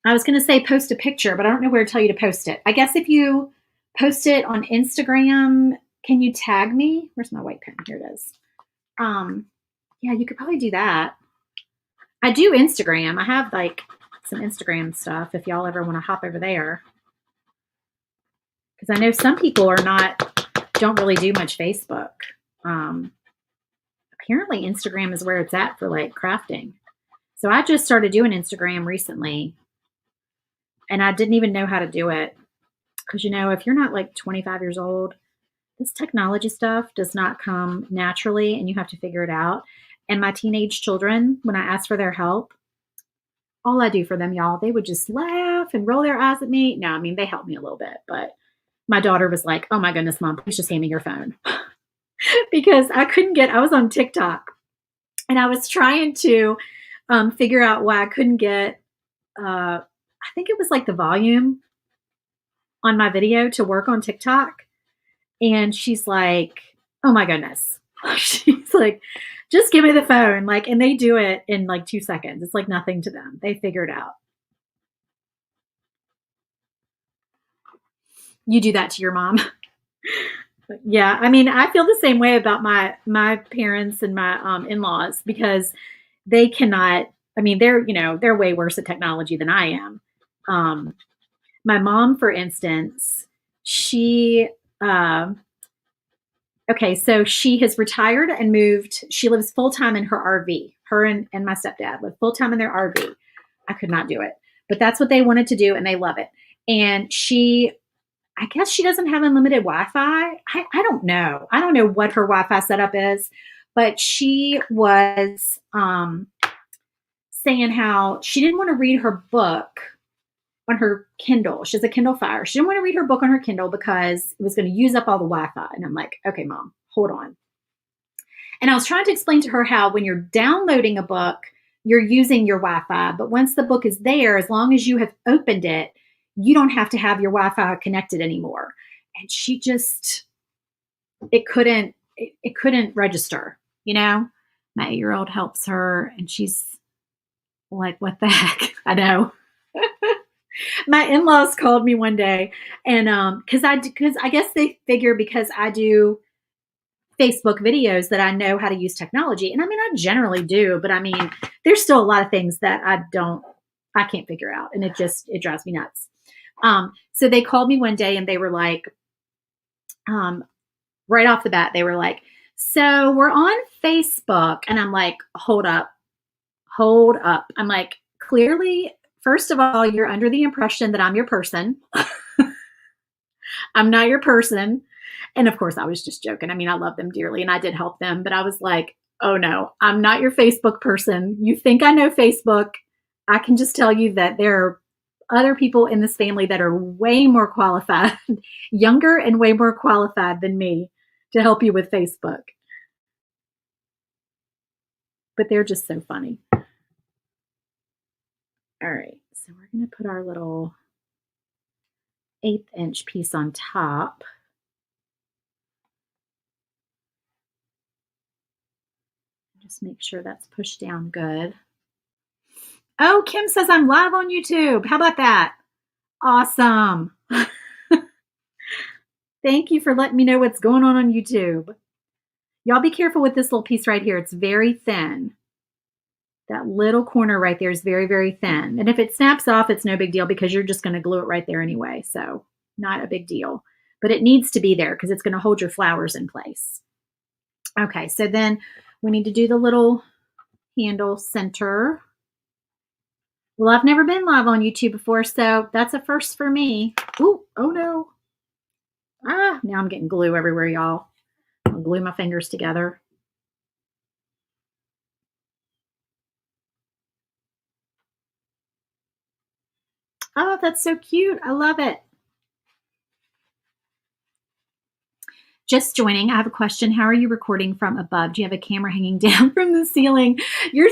I was going to say post a picture, but I don't know where to tell you to post it. I guess if you post it on Instagram, can you tag me? Where's my white pen? Here it is. Yeah, you could probably do that. I do Instagram. I have like some Instagram stuff if y'all ever want to hop over there. Because I know some people don't really do much Facebook. Apparently Instagram is where it's at for like crafting. So I just started doing Instagram recently, and I didn't even know how to do it. Because, if you're not like 25 years old, this technology stuff does not come naturally, and you have to figure it out. And my teenage children, when I ask for their help, all I do for them, y'all, they would just laugh and roll their eyes at me. No, I mean, they helped me a little bit, but my daughter was like, oh my goodness, Mom, please just hand me your phone. Because I was on TikTok, and I was trying to figure out why I couldn't get, I think it was like the volume on my video to work on TikTok. And she's like, oh my goodness. She's like, just give me the phone. Like, and they do it in like 2 seconds. It's like nothing to them. They figure it out. You do that to your mom. Yeah. I mean, I feel the same way about my parents and my in-laws, because they cannot, I mean, they're way worse at technology than I am. My mom, for instance, she, okay, so she has retired and moved. She lives full-time in her RV. Her and my stepdad live full-time in their RV. I could not do it, but that's what they wanted to do, and they love it. And I guess she doesn't have unlimited Wi-Fi. I don't know. I don't know what her Wi-Fi setup is, but she was saying how she didn't want to read her book on her Kindle. She has a Kindle Fire. She didn't want to read her book on her Kindle because it was going to use up all the Wi-Fi. And I'm like, okay, Mom, hold on. And I was trying to explain to her how when you're downloading a book, you're using your Wi-Fi. But once the book is there, as long as you have opened it, you don't have to have your Wi-Fi connected anymore. And she just, it couldn't register, My 8-year-old helps her, and she's like, what the heck? I know. My in-laws called me one day, and because I guess they figure because I do Facebook videos that I know how to use technology. And I mean, I generally do, but I mean, there's still a lot of things that I can't figure out, and it drives me nuts. So they called me one day and they were like, um, right off the bat, they were like, so we're on Facebook. And I'm like, hold up, hold up. I'm like, clearly, first of all, you're under the impression that I'm your person. I'm not your person. And of course, I was just joking. I mean, I love them dearly and I did help them, but I was like, oh no, I'm not your Facebook person. You think I know Facebook. I can just tell you that there are other people in this family that are way more qualified, younger and way more qualified than me to help you with Facebook. But they're just so funny. All right, so we're going to put our little 1/8 inch piece on top. Just make sure that's pushed down good. Oh, Kim says I'm live on YouTube. How about that? Awesome. Thank you for letting me know what's going on YouTube. Y'all be careful with this little piece right here. It's very thin. That little corner right there is very, very thin. And if it snaps off, it's no big deal because you're just going to glue it right there anyway. So not a big deal. But it needs to be there because it's going to hold your flowers in place. Okay, so then we need to do the little handle center. Well, I've never been live on YouTube before, so that's a first for me. Ooh, oh no. Ah, now I'm getting glue everywhere, y'all. I'll glue my fingers together. Oh, that's so cute. I love it. Just joining, I have a question. How are you recording from above? Do you have a camera hanging down from the ceiling?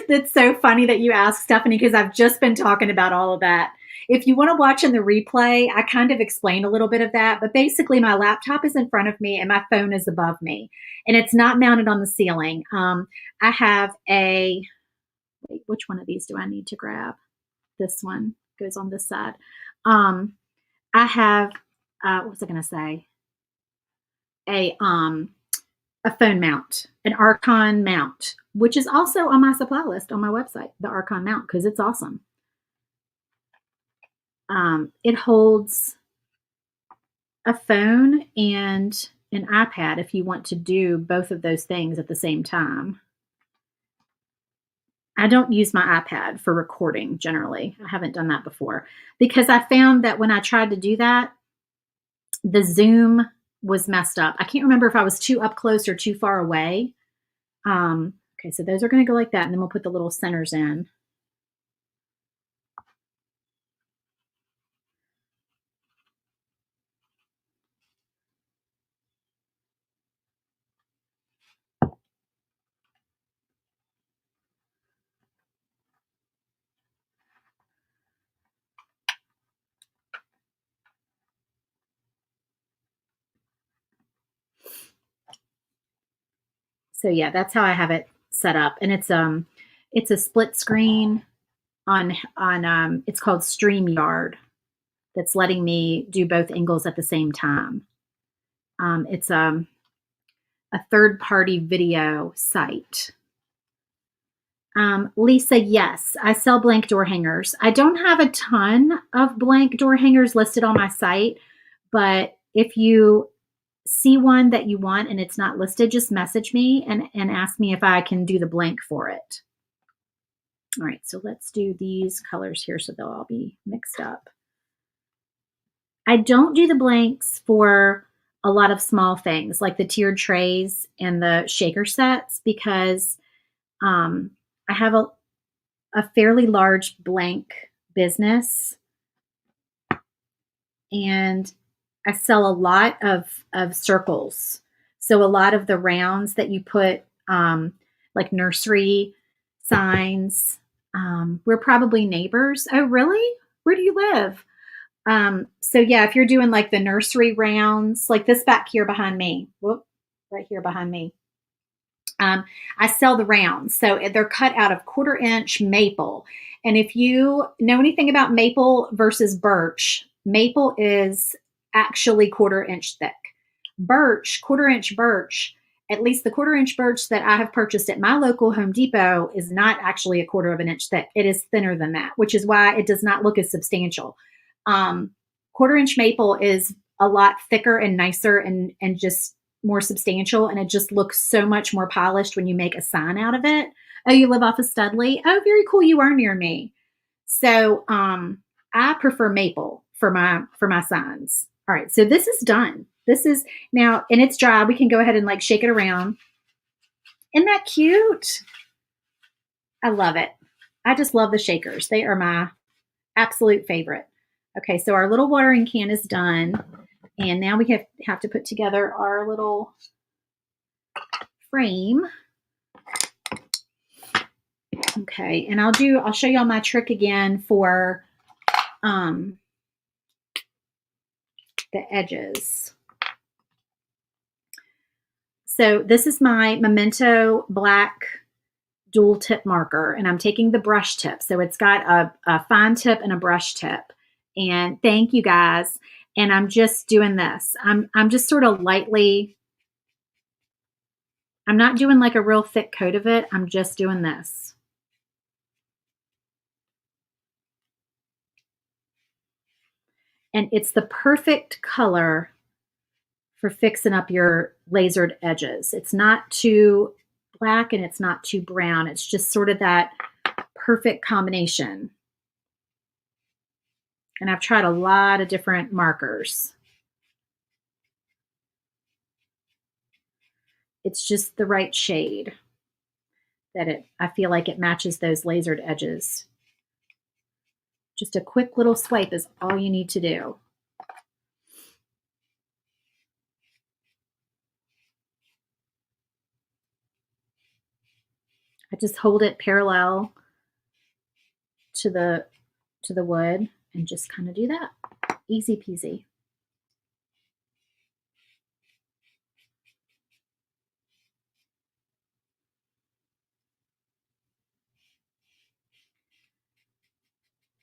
That's so funny that you asked, Stephanie, because I've just been talking about all of that. If you want to watch in the replay, I kind of explained a little bit of that, but basically my laptop is in front of me and my phone is above me and it's not mounted on the ceiling. I have wait, which one of these do I need to grab? This one goes on this side. I have, what was I going to say? A phone mount, an Archon mount, which is also on my supply list on my website, the Archon mount, because it's awesome. It holds a phone and an iPad if you want to do both of those things at the same time. I don't use my iPad for recording generally. I haven't done that before because I found that when I tried to do that, the Zoom was messed up. I can't remember if I was too up close or too far away. Okay, so those are going to go like that, and then we'll put the little centers in. So yeah, that's how I have it set up, and it's a split screen on it's called StreamYard. That's letting me do both angles at the same time. It's a third-party video site. Lisa, yes, I sell blank door hangers. I don't have a ton of blank door hangers listed on my site, but if you see one that you want and it's not listed, just message me and ask me if I can do the blank for it. All right, so let's do these colors here so they'll all be mixed up. I don't do the blanks for a lot of small things like the tiered trays and the shaker sets because I have a fairly large blank business and I sell a lot of circles. So a lot of the rounds that you put like nursery signs, we're probably neighbors. Oh, really? Where do you live? So yeah, if you're doing like the nursery rounds, like this back here behind me, whoop, right here behind me, I sell the rounds. So they're cut out of 1/4 inch maple. And if you know anything about maple versus birch, maple is actually 1/4 inch thick. Birch, 1/4 inch birch, at least the 1/4 inch birch that I have purchased at my local Home Depot is not actually 1/4 of an inch thick. It is thinner than that, which is why it does not look as substantial. 1/4 inch maple is a lot thicker and nicer and just more substantial, and it just looks so much more polished when you make a sign out of it. Oh, you live off of Studley? Oh, very cool. You are near me. So I prefer maple for my signs. All right, so this is done. This is now, and it's dry. We can go ahead and like shake it around. Isn't that cute? I love it. I just love the shakers. They are my absolute favorite. Okay, so our little watering can is done. And now we have to put together our little frame. Okay, and I'll show y'all my trick again for the edges. So this is my Memento black dual tip marker, and I'm taking the brush tip. So it's got a fine tip and a brush tip. And thank you guys. And I'm just doing this. I'm just sort of lightly, I'm not doing like a real thick coat of it. I'm just doing this. And it's the perfect color for fixing up your lasered edges. It's not too black and it's not too brown. It's just sort of that perfect combination. And I've tried a lot of different markers. It's just the right shade that I feel like it matches those lasered edges. Just a quick little swipe is all you need to do. I just hold it parallel to the wood and just kind of do that. Easy peasy.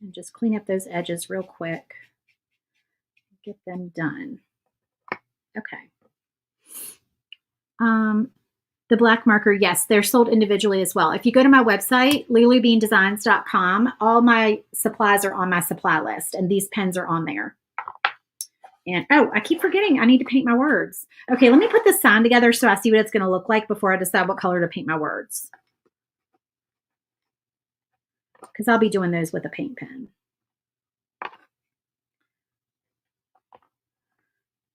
And just clean up those edges real quick. Get them done. Okay. The black marker, yes, they're sold individually as well. If you go to my website, lulubeandesigns.com, all my supplies are on my supply list, and these pens are on there. And oh, I keep forgetting I need to paint my words. Okay, let me put this sign together so I see what it's going to look like before I decide what color to paint my words. Because I'll be doing those with a paint pen.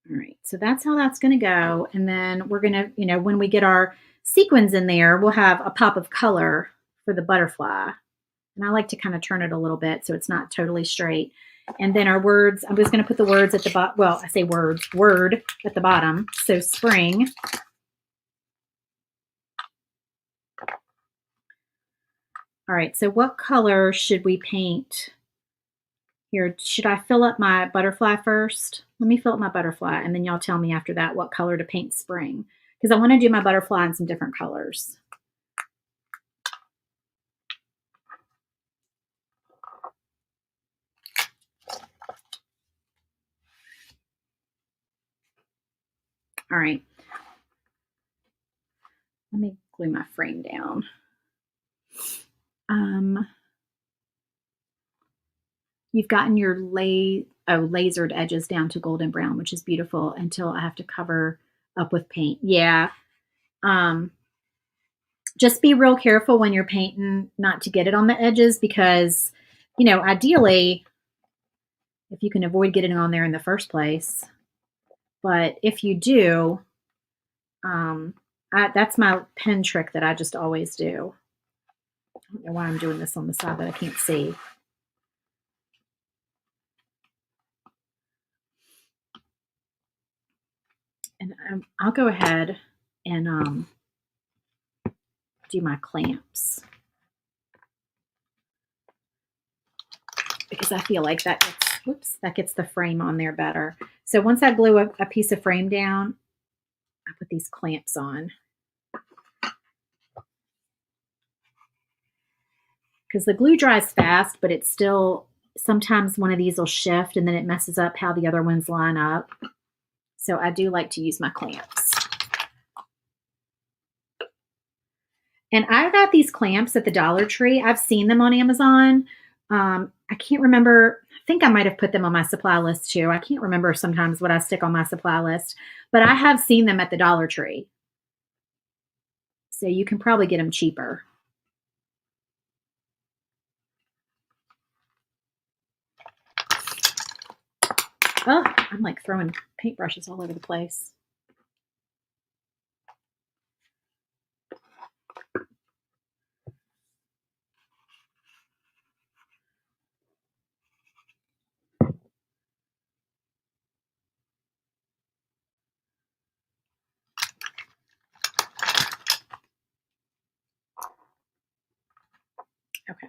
All right, so that's how that's going to go. And then we're going to, when we get our sequins in there, we'll have a pop of color for the butterfly. And I like to kind of turn it a little bit so it's not totally straight. And then our words, I'm just going to put the words at the bottom. Well, I say words, word at the bottom. So spring. All right, so what color should we paint here? Should I fill up my butterfly first? Let me fill up my butterfly, and then y'all tell me after that what color to paint spring. Because I want to do my butterfly in some different colors. All right. Let me glue my frame down. You've gotten your lasered edges down to golden brown, which is beautiful, until I have to cover up with paint. Yeah. Just be real careful when you're painting not to get it on the edges because, ideally, if you can avoid getting it on there in the first place. But if you do, that's my pen trick that I just always do. I don't know why I'm doing this on the side that I can't see. And I'll go ahead and do my clamps because I feel like that gets the frame on there better. So once I glue a piece of frame down, I put these clamps on. Because the glue dries fast, but it's still, sometimes one of these will shift and then it messes up how the other ones line up. So I do like to use my clamps. And I got these clamps at the Dollar Tree. I've seen them on Amazon. I can't remember. I think I might have put them on my supply list too. I can't remember sometimes what I stick on my supply list, but I have seen them at the Dollar Tree. So you can probably get them cheaper. Oh, I'm like throwing paintbrushes all over the place. Okay.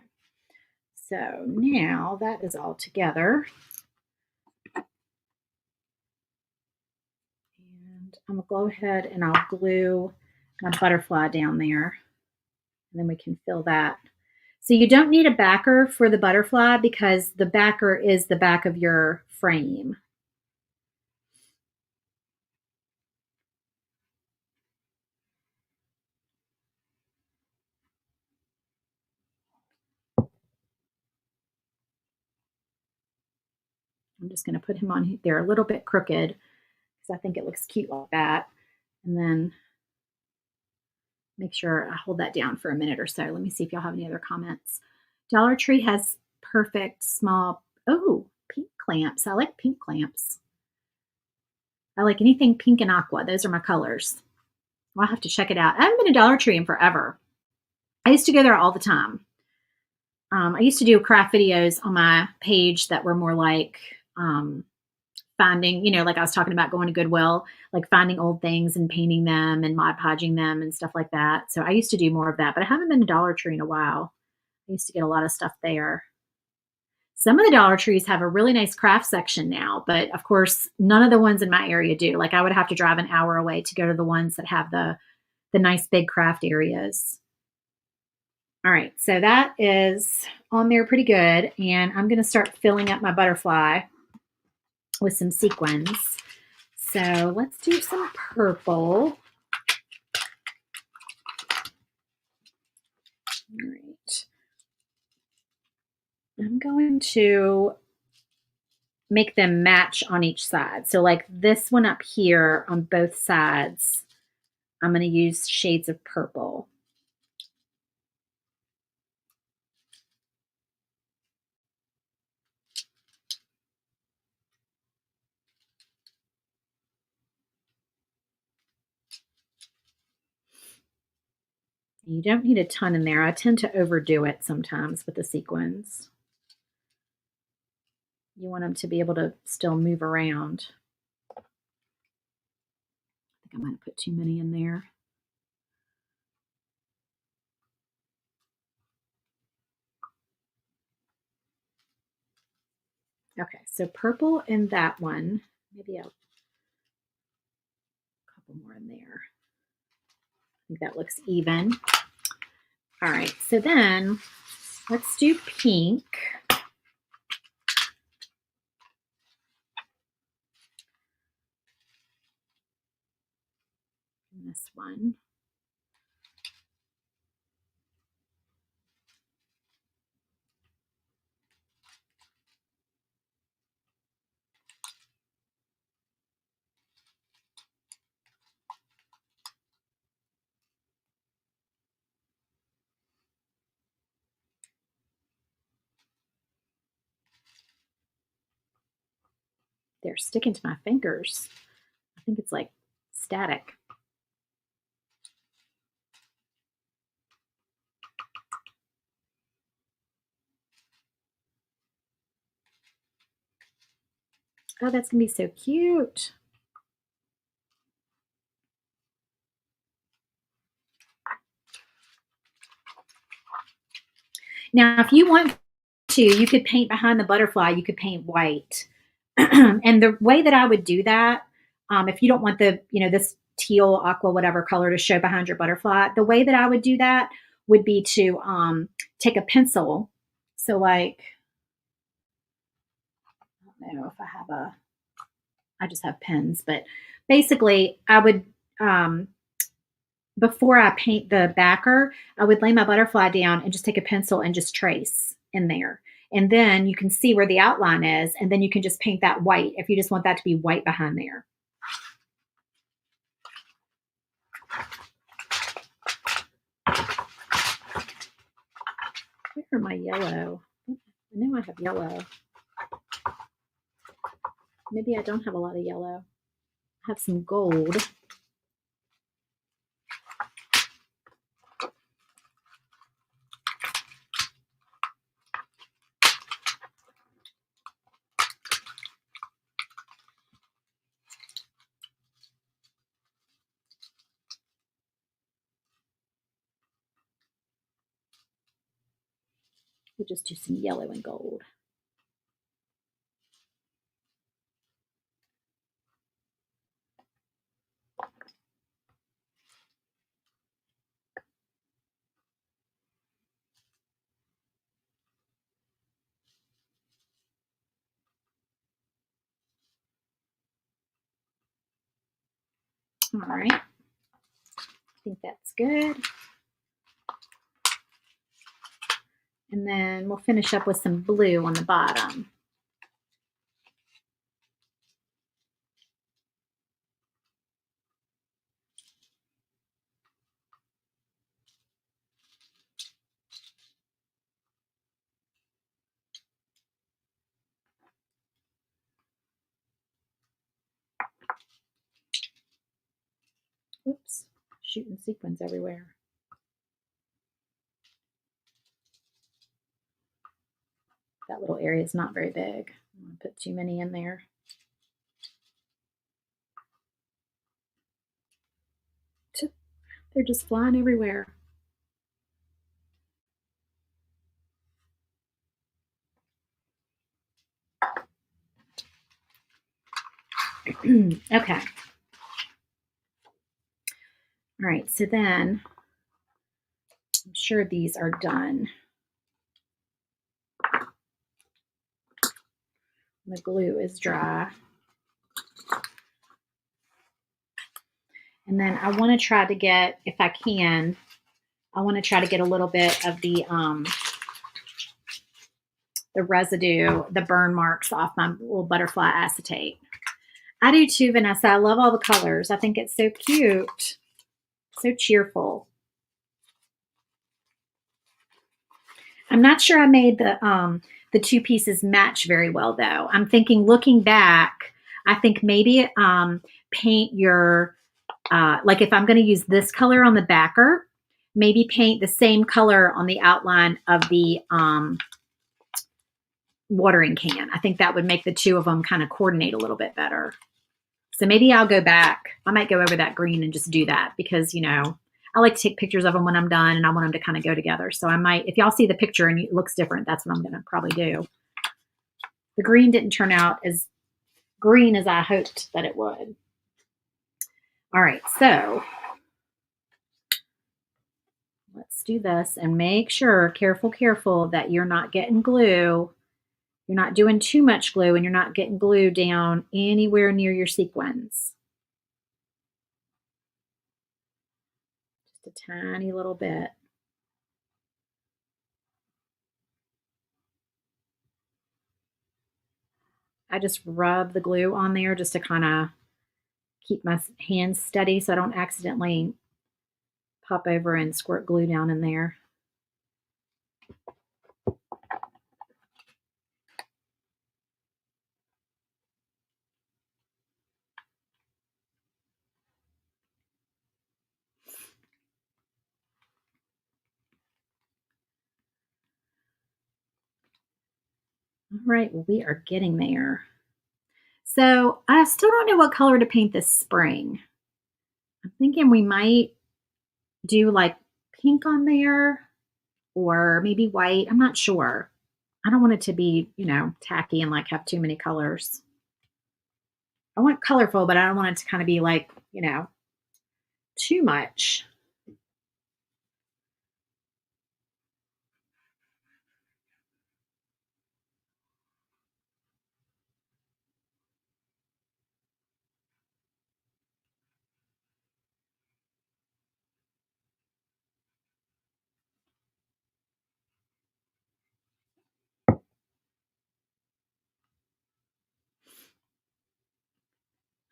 So now that is all together. And I'm gonna go ahead and I'll glue my butterfly down there. And then we can fill that. So you don't need a backer for the butterfly because the backer is the back of your frame. I'm just going to put him on there a little bit crooked because I think it looks cute like that. And then make sure I hold that down for a minute or so. Let me see if y'all have any other comments. Dollar Tree has perfect small, pink clamps. I like pink clamps. I like anything pink and aqua. Those are my colors. I'll have to check it out. I haven't been to Dollar Tree in forever. I used to go there all the time. I used to do craft videos on my page that were more like finding, like I was talking about going to Goodwill, like finding old things and painting them and Mod Podging them and stuff like that. So I used to do more of that, but I haven't been to Dollar Tree in a while. I used to get a lot of stuff there. Some of the Dollar Trees have a really nice craft section now, but of course, none of the ones in my area do. Like I would have to drive an hour away to go to the ones that have the nice big craft areas. All right, so that is on there pretty good. And I'm going to start filling up my butterfly with some sequins. So let's do some purple. All right. I'm going to make them match on each side. So like this one up here on both sides, I'm going to use shades of purple. You don't need a ton in there. I tend to overdo it sometimes with the sequins. You want them to be able to still move around. I think I might have put too many in there. Okay, so purple in that one. Maybe a couple more in there. I think that looks even. All right, so then let's do pink. And this one. They're sticking to my fingers. I think it's like static. Oh, that's gonna be so cute. Now, if you want to, you could paint behind the butterfly, you could paint white. And the way that I would do that, if you don't want this teal, aqua, whatever color to show behind your butterfly, the way that I would do that would be to take a pencil. So like, I don't know if I just have pens, but basically I would, before I paint the backer, I would lay my butterfly down and just take a pencil and just trace in there. And then you can see where the outline is, and then you can just paint that white if you just want that to be white behind there. Where are my yellow? I know I have yellow. Maybe I don't have a lot of yellow. I have some gold. We'll just do some yellow and gold. All right, I think that's good. And then we'll finish up with some blue on the bottom. Oops, shooting sequins everywhere. That little area is not very big. I'm going to put too many in there. They're just flying everywhere. Okay. All right, so then I'm sure these are done. The glue is dry. And then I want to try to get, if I can, I want to try to get a little bit of the residue, the burn marks off my little butterfly acetate. I do too, Vanessa. I love all the colors. I think it's so cute, so cheerful. I'm not sure I made the two pieces match very well, though. I'm thinking, looking back, I think maybe paint your, like if I'm going to use this color on the backer, maybe paint the same color on the outline of the watering can. I think that would make the two of them kind of coordinate a little bit better. So maybe I'll go back. I might go over that green and just do that because, you know, I like to take pictures of them when I'm done and I want them to kind of go together. So I might, if y'all see the picture and it looks different, that's what I'm going to probably do. The green didn't turn out as green as I hoped that it would. All right, so let's do this and make sure, careful, that you're not getting glue. You're not doing too much glue and you're not getting glue down anywhere near your sequins. Just a tiny little bit. I just rub the glue on there just to kind of keep my hands steady so I don't accidentally pop over and squirt glue down in there. All right, well, we are getting there. So I still don't know what color to paint this spring. I'm thinking we might do like pink on there or maybe white. I'm not sure. I don't want it to be, you know, tacky and like have too many colors. I want colorful, but I don't want it to kind of be like, you know, too much.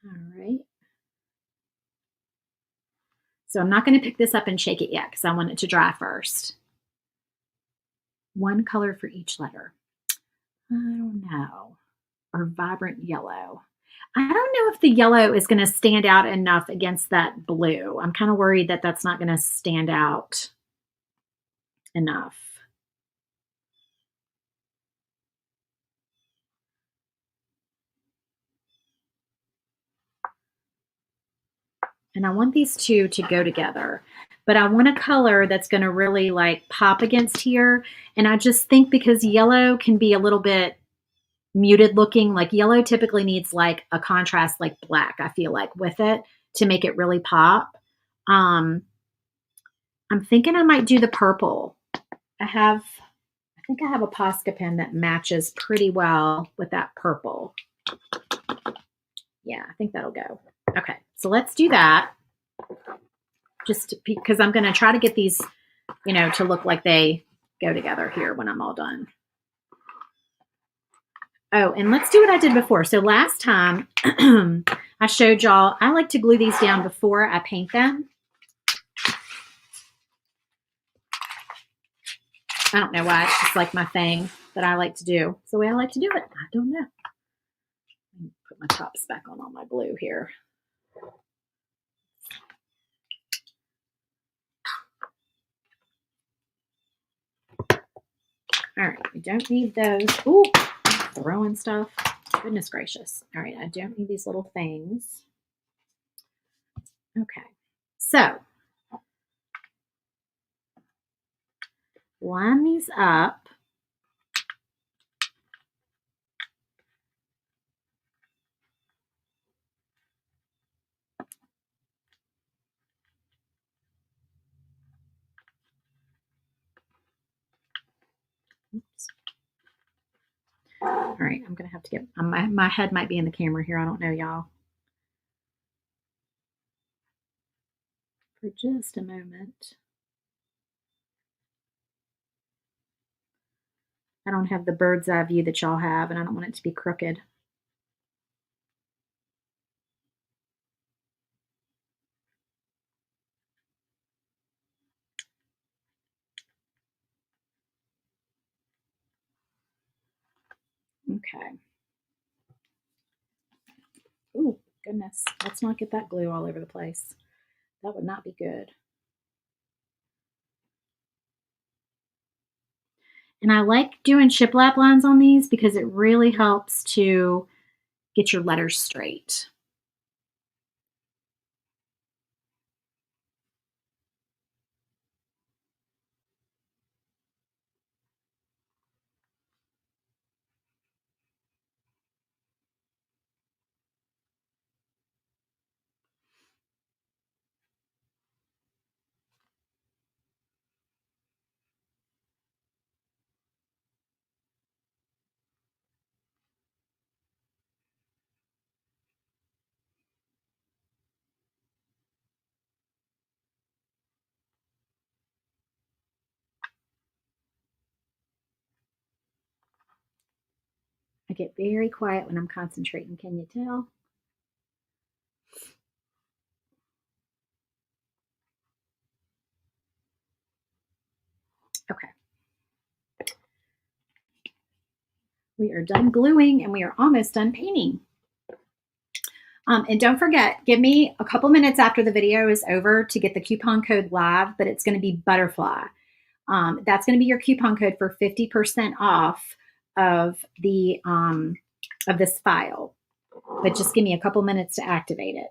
All right. So I'm not going to pick this up and shake it yet because I want it to dry first. One color for each letter. I don't know. Or vibrant yellow. I don't know if the yellow is going to stand out enough against that blue. I'm kind of worried that that's not going to stand out enough. And I want these two to go together. But I want a color that's going to really like pop against here. And I just think because yellow can be a little bit muted looking, like yellow typically needs like a contrast like black, I feel like, with it to make it really pop. I'm thinking I might do the purple. I think I have a Posca pen that matches pretty well with that purple. Yeah, I think that'll go. Okay, so let's do that. Just because I'm going to try to get these, to look like they go together here when I'm all done. Oh, and let's do what I did before. So last time I showed y'all, I like to glue these down before I paint them. I don't know why. It's just like my thing that I like to do. It's the way I like to do it. I don't know. Put my tops back on all my glue here. All right, we don't need those. Ooh, throwing stuff. Goodness gracious. All right, I don't need these little things. Okay, so line these up. Oops. All right, I'm going to have to get, my head might be in the camera here. I don't know, y'all. For just a moment. I don't have the bird's eye view that y'all have, and I don't want it to be crooked. Okay. Oh, goodness. Let's not get that glue all over the place. That would not be good. And I like doing shiplap lines on these because it really helps to get your letters straight. I get very quiet when I'm concentrating. Can you tell? Okay. We are done gluing and we are almost done painting. And don't forget, give me a couple minutes after the video is over to get the coupon code live, but it's going to be Butterfly. That's going to be your coupon code for 50% off of the of this file. But just give me a couple minutes to activate it.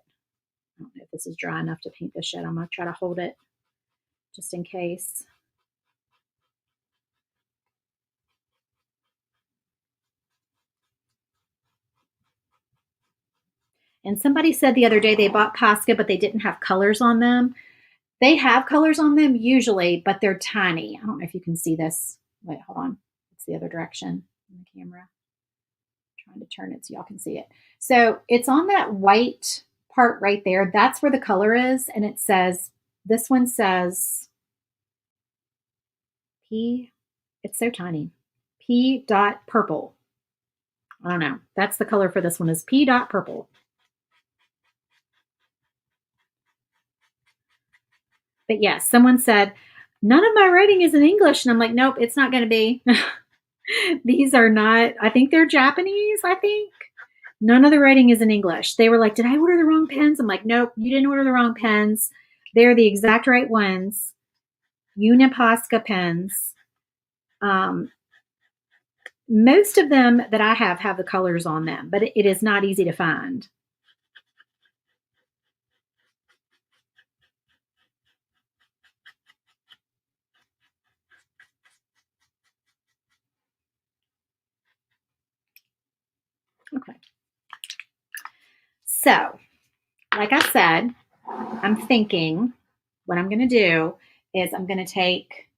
I don't know if this is dry enough to paint this yet. I'm going to try to hold it just in case. And somebody said the other day they bought Posca, but they didn't have colors on them. They have colors on them usually, but they're tiny. I don't know if you can see this. Wait, hold on. It's the other direction in the camera. I'm trying to turn it so y'all can see it. So it's on that white part right there. That's where the color is. And it says, this one says P, it's so tiny. P dot purple. I don't know. That's the color for this one is P dot purple. But yes, someone said, none of my writing is in English. And I'm like, nope, it's not going to be. These are not, I think they're Japanese, I think. None of the writing is in English. They were like, did I order the wrong pens? I'm like, nope, you didn't order the wrong pens. They're the exact right ones. Uniposca pens. Most of them that I have the colors on them, but it is not easy to find. Okay. So, like I said, I'm thinking what I'm going to do is I'm going to take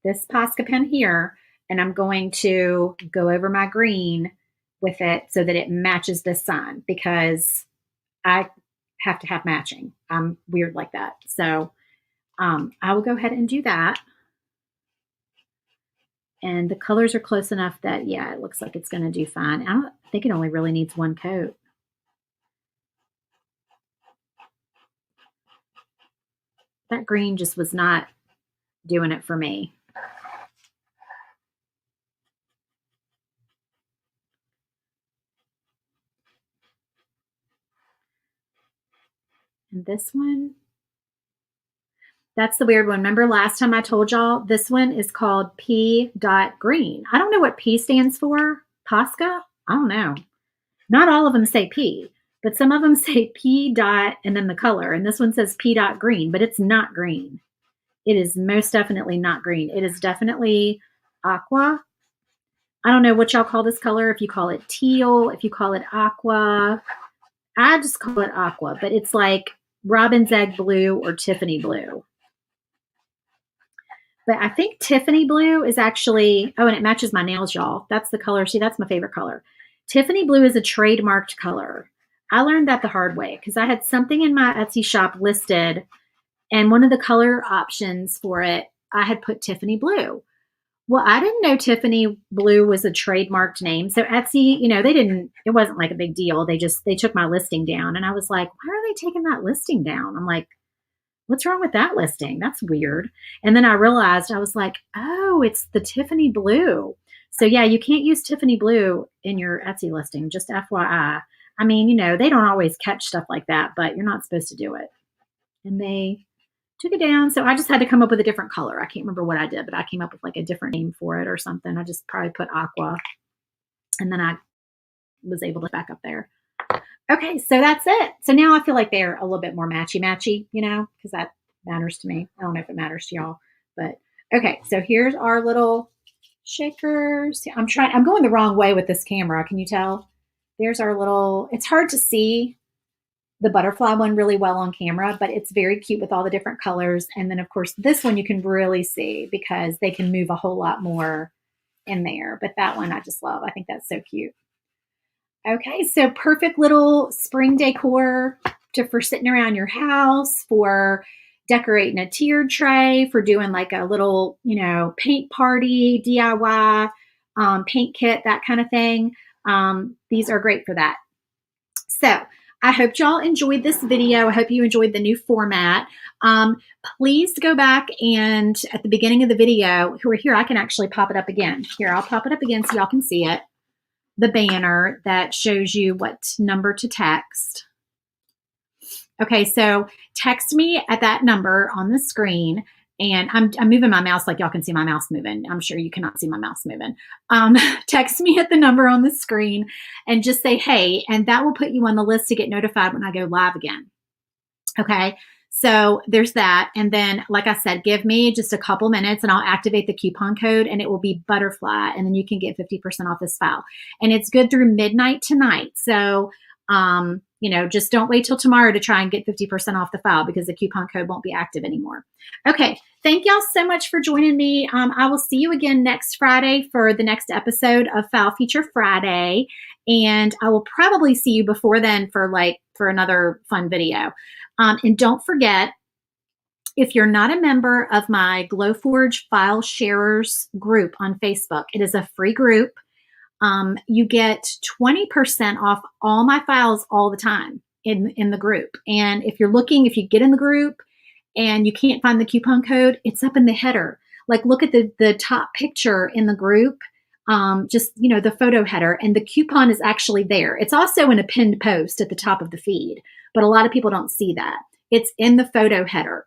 this Posca pen here and I'm going to go over my green with it so that it matches the sun, because I have to have matching. I'm weird like that. So I will go ahead and do that. And the colors are close enough that, yeah, it looks like it's going to do fine. I don't think it only really needs one coat. That green just was not doing it for me. And this one, that's the weird one. Remember last time I told y'all this one is called P. Green. I don't know what P stands for. Posca? I don't know. Not all of them say P, but some of them say P. and then the color. And this one says P. Green, but it's not green. It is most definitely not green. It is definitely aqua. I don't know what y'all call this color. If you call it teal, if you call it aqua, I just call it aqua, but it's like robin's egg blue or Tiffany blue. But I think Tiffany blue is actually, oh, and it matches my nails, y'all. That's the color. See, that's my favorite color. Tiffany blue is a trademarked color. I learned that the hard way because I had something in my Etsy shop listed, and one of the color options for it, I had put Tiffany blue. Well, I didn't know Tiffany blue was a trademarked name. So Etsy, it wasn't like a big deal. They took my listing down, and I was like, why are they taking that listing down? I'm like, what's wrong with that listing? That's weird. And then I realized, I was like, oh, it's the Tiffany blue. So yeah, you can't use Tiffany blue in your Etsy listing, just FYI. I mean, they don't always catch stuff like that, but you're not supposed to do it. And they took it down. So I just had to come up with a different color. I can't remember what I did, but I came up with like a different name for it or something. I just probably put aqua. And then I was able to back up there. Okay, so that's it. So now I feel like they're a little bit more matchy, because that matters to me. I don't know if it matters to y'all, but okay. So here's our little shakers. I'm going the wrong way with this camera. Can you tell? There's our little, it's hard to see the butterfly one really well on camera, but it's very cute with all the different colors. And then of course this one you can really see because they can move a whole lot more in there. But that one I just love. I think that's so cute. Okay, so perfect little spring decor for sitting around your house, for decorating a tiered tray, for doing like a little, paint party, DIY, paint kit, that kind of thing. These are great for that. So I hope y'all enjoyed this video. I hope you enjoyed the new format. Please go back and at the beginning of the video, here, I can actually pop it up again. Here, I'll pop it up again so y'all can see it. The banner that shows you what number to text. Okay, so text me at that number on the screen, and I'm moving my mouse like y'all can see my mouse moving. I'm sure you cannot see my mouse moving. Text me at the number on the screen and just say, hey, and that will put you on the list to get notified when I go live again. Okay, so there's that. And then, like I said, give me just a couple minutes and I'll activate the coupon code and it will be butterfly. And then you can get 50% off this file. And it's good through midnight tonight. So, just don't wait till tomorrow to try and get 50% off the file because the coupon code won't be active anymore. Okay. Thank y'all so much for joining me. I will see you again next Friday for the next episode of File Feature Friday. And I will probably see you before then for another fun video. And don't forget, if you're not a member of my Glowforge File Sharers group on Facebook, it is a free group. You get 20% off all my files all the time in the group. And if you get in the group and you can't find the coupon code, it's up in the header. Like look at the top picture in the group, just, the photo header, and the coupon is actually there. It's also in a pinned post at the top of the feed, but a lot of people don't see that. It's in the photo header.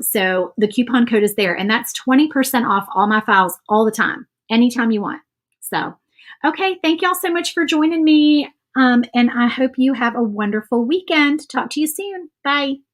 So the coupon code is there, and that's 20% off all my files all the time, anytime you want. So, okay, thank y'all so much for joining me. And I hope you have a wonderful weekend. Talk to you soon. Bye.